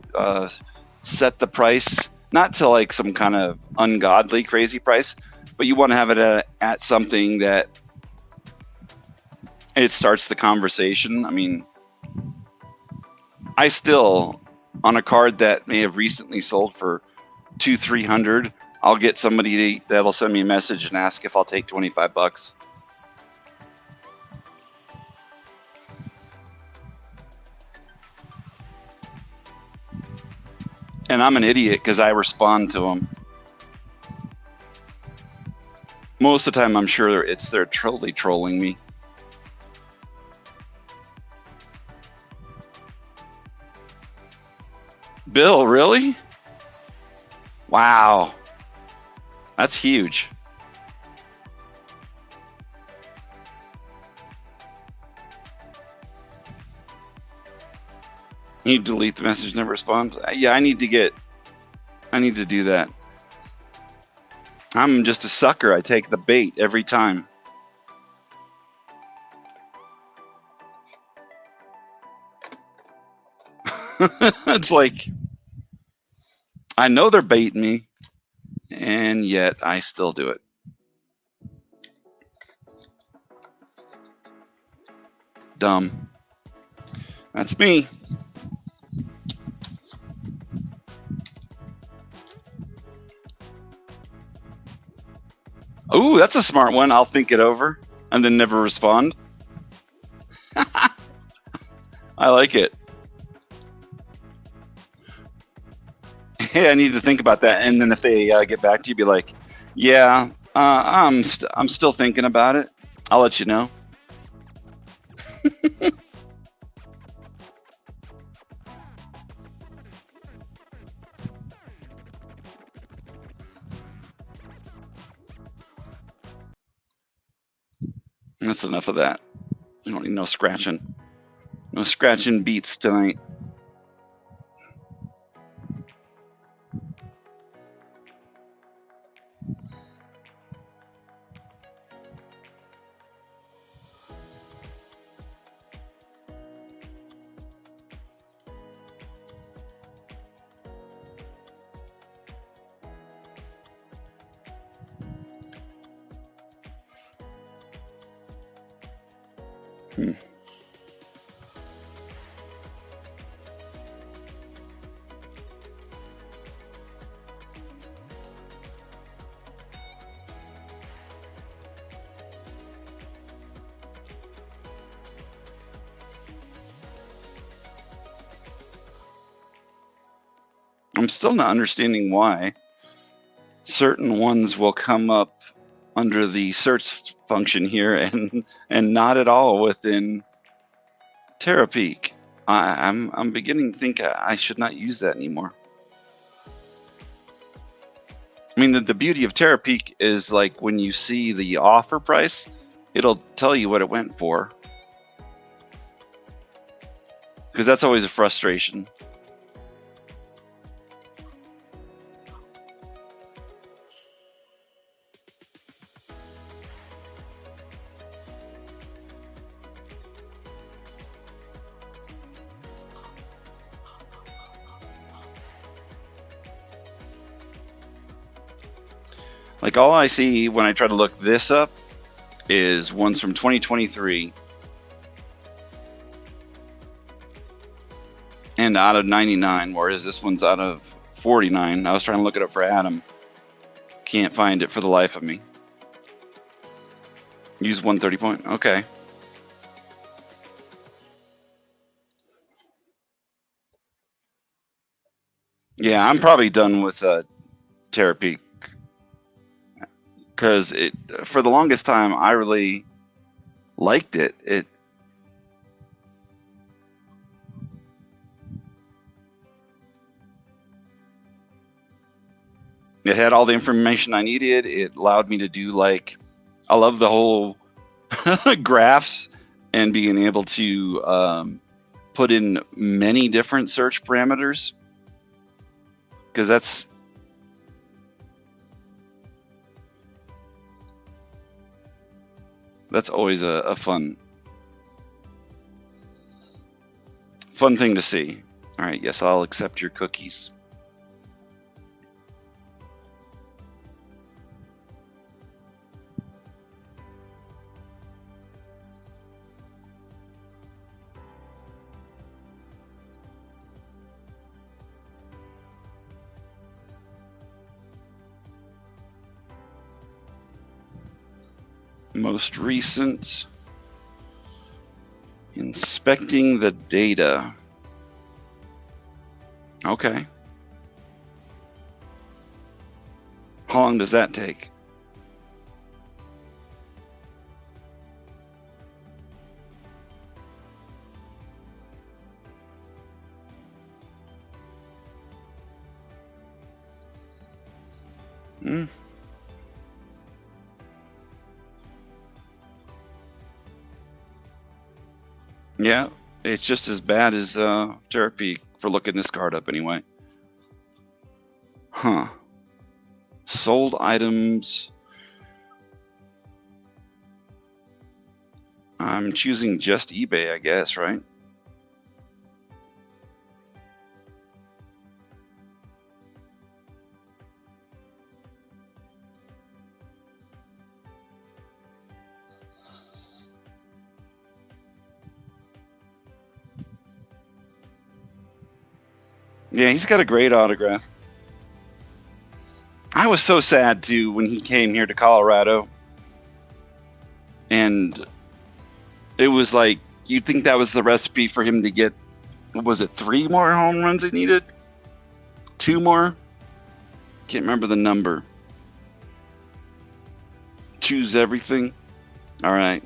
S1: Set the price, not to like some kind of ungodly crazy price, but you want to have it at something that it starts the conversation. I mean, I still, on a card that may have recently sold for $200-300, I'll get somebody that'll send me a message and ask if I'll take $25. And I'm an idiot because I respond to them. Most of the time, I'm sure they're totally trolling me. Bill, really? Wow. That's huge. You delete the message, never respond. Yeah, I need to do that. I'm just a sucker. I take the bait every time. It's like, I know they're baiting me, and yet I still do it. Dumb. That's me. Ooh, that's a smart one. I'll think it over and then never respond. I like it. Hey, I need to think about that. And then if they get back to you, be like, yeah, I'm still thinking about it. I'll let you know. That's enough of that. I don't need no scratching. No scratching beats tonight. I'm still not understanding why certain ones will come up under the search function here and not at all within Terapeak. I'm beginning to think I should not use that anymore. I mean, the beauty of Terapeak is like when you see the offer price, it'll tell you what it went for. Because that's always a frustration. Like all I see when I try to look this up is ones from 2023 and out of 99, whereas this one's out of 49. I was trying to look it up for Adam. Can't find it for the life of me. Use 130 point. Okay. Yeah, I'm probably done with Terapeak. because for the longest time I really liked it. It had all the information I needed. It allowed me to do, like, I love the whole graphs and being able to put in many different search parameters, because that's always a fun thing to see. All right, yes, I'll accept your cookies. Most recent, inspecting the data. Okay. How long does that take? Yeah, it's just as bad as therapy for looking this card up anyway. Huh. Sold items. I'm choosing just eBay, I guess, right? Yeah, he's got a great autograph. I was so sad too when he came here to Colorado, and it was like, you'd think that was the recipe for him to get, was it 3 more home runs he needed? 2 more? Can't remember the number. Choose everything. All right.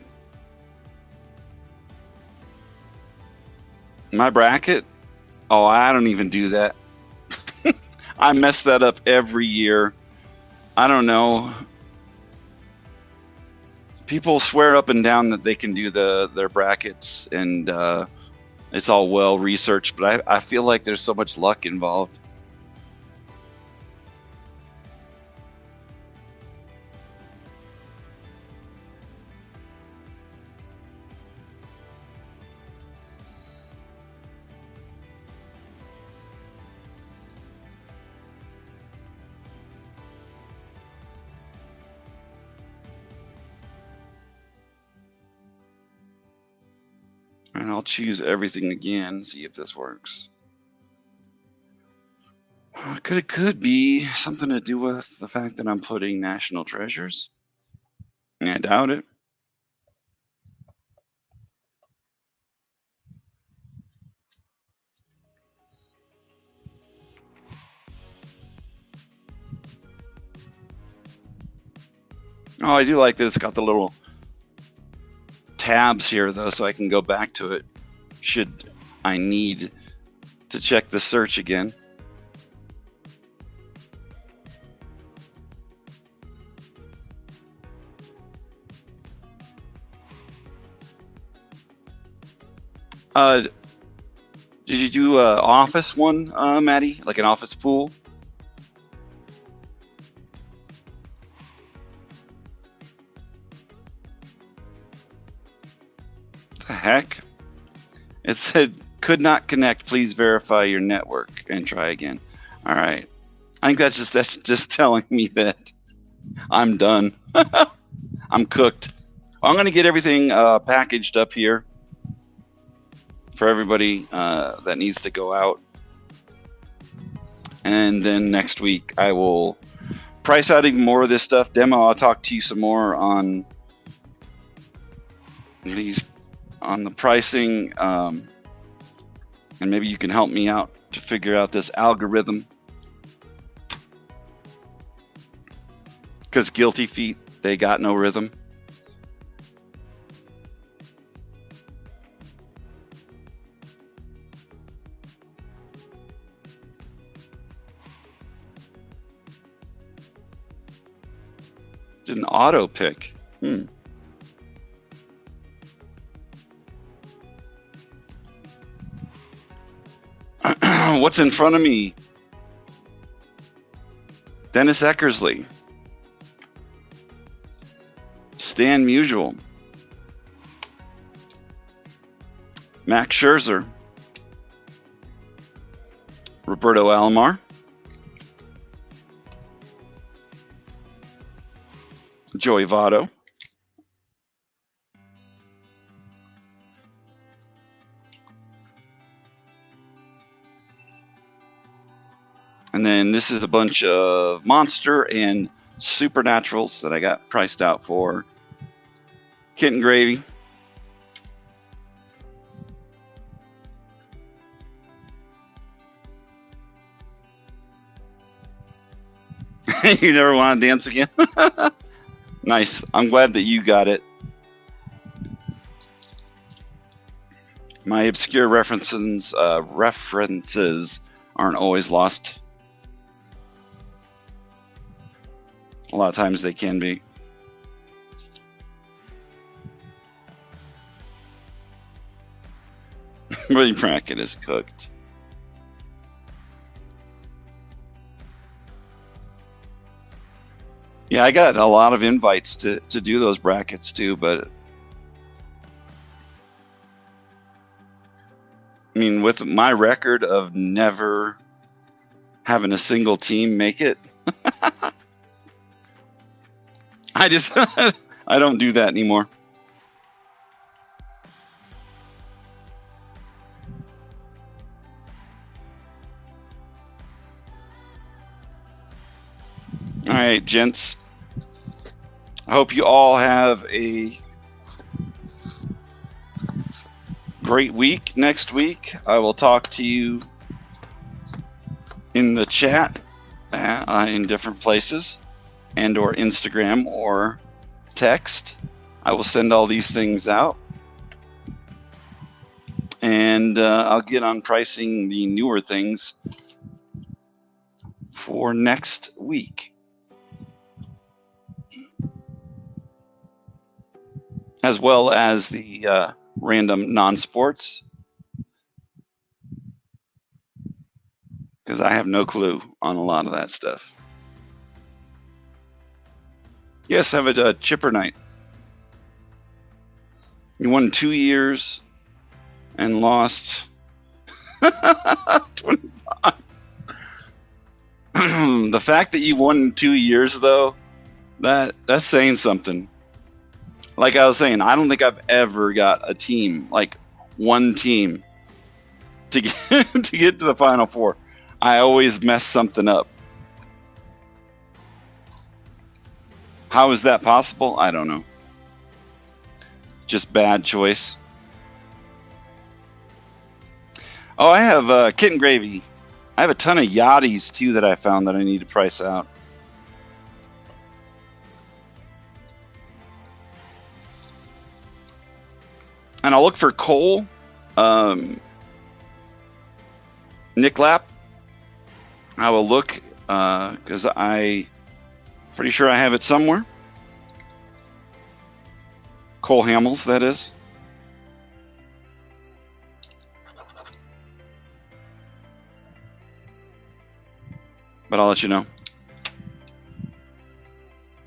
S1: My bracket? Oh, I don't even do that. I mess that up every year. I don't know. People swear up and down that they can do their brackets, and it's all well researched, but I feel like there's so much luck involved. And I'll choose everything again, see if this works. It could be something to do with the fact that I'm putting national treasures. I doubt it. Oh, I do like this. It's got the little tabs here, though, so I can go back to it should I need to check the search again. Did you do an office one, Maddie? Like an office pool? The heck? It said, could not connect. Please verify your network and try again. All right. I think that's just telling me that I'm done. I'm cooked. I'm going to get everything packaged up here for everybody that needs to go out. And then next week I will price out even more of this stuff. Demo, I'll talk to you some more on the pricing, and maybe you can help me out to figure out this algorithm. Because guilty feet They got no rhythm. Did an auto pick. What's in front of me? Dennis Eckersley. Stan Musial. Max Scherzer. Roberto Alomar. Joey Votto. And then this is a bunch of Monster and Supernaturals that I got priced out for Kitten Gravy. You never want to dance again? Nice. I'm glad that you got it. My obscure references aren't always lost. A lot of times they can be. William Brackett is cooked. Yeah, I got a lot of invites to do those brackets too, but I mean, with my record of never having a single team make it, I just I don't do that anymore. All right, gents. I hope you all have a great week next week. I will talk to you in the chat in different places and or Instagram or text. I will send all these things out. And I'll get on pricing the newer things for next week. As well as the random non-sports, because I have no clue on a lot of that stuff. Yes, have a chipper night. You won 2 years and lost 25. The fact that you won 2 years, though, that's saying something. Like I was saying, I don't think I've ever got a team, like one team, to get to get to the Final Four. I always mess something up. How is that possible? I don't know. Just bad choice. Oh, I have Kitten Gravy. I have a ton of Yachties, too, that I found that I need to price out. And I'll look for Cole, Nick Lap. I will look because I'm pretty sure I have it somewhere. Cole Hamels, that is. But I'll let you know.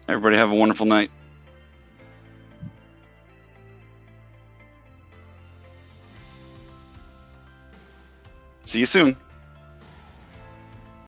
S1: Everybody have a wonderful night. See you soon.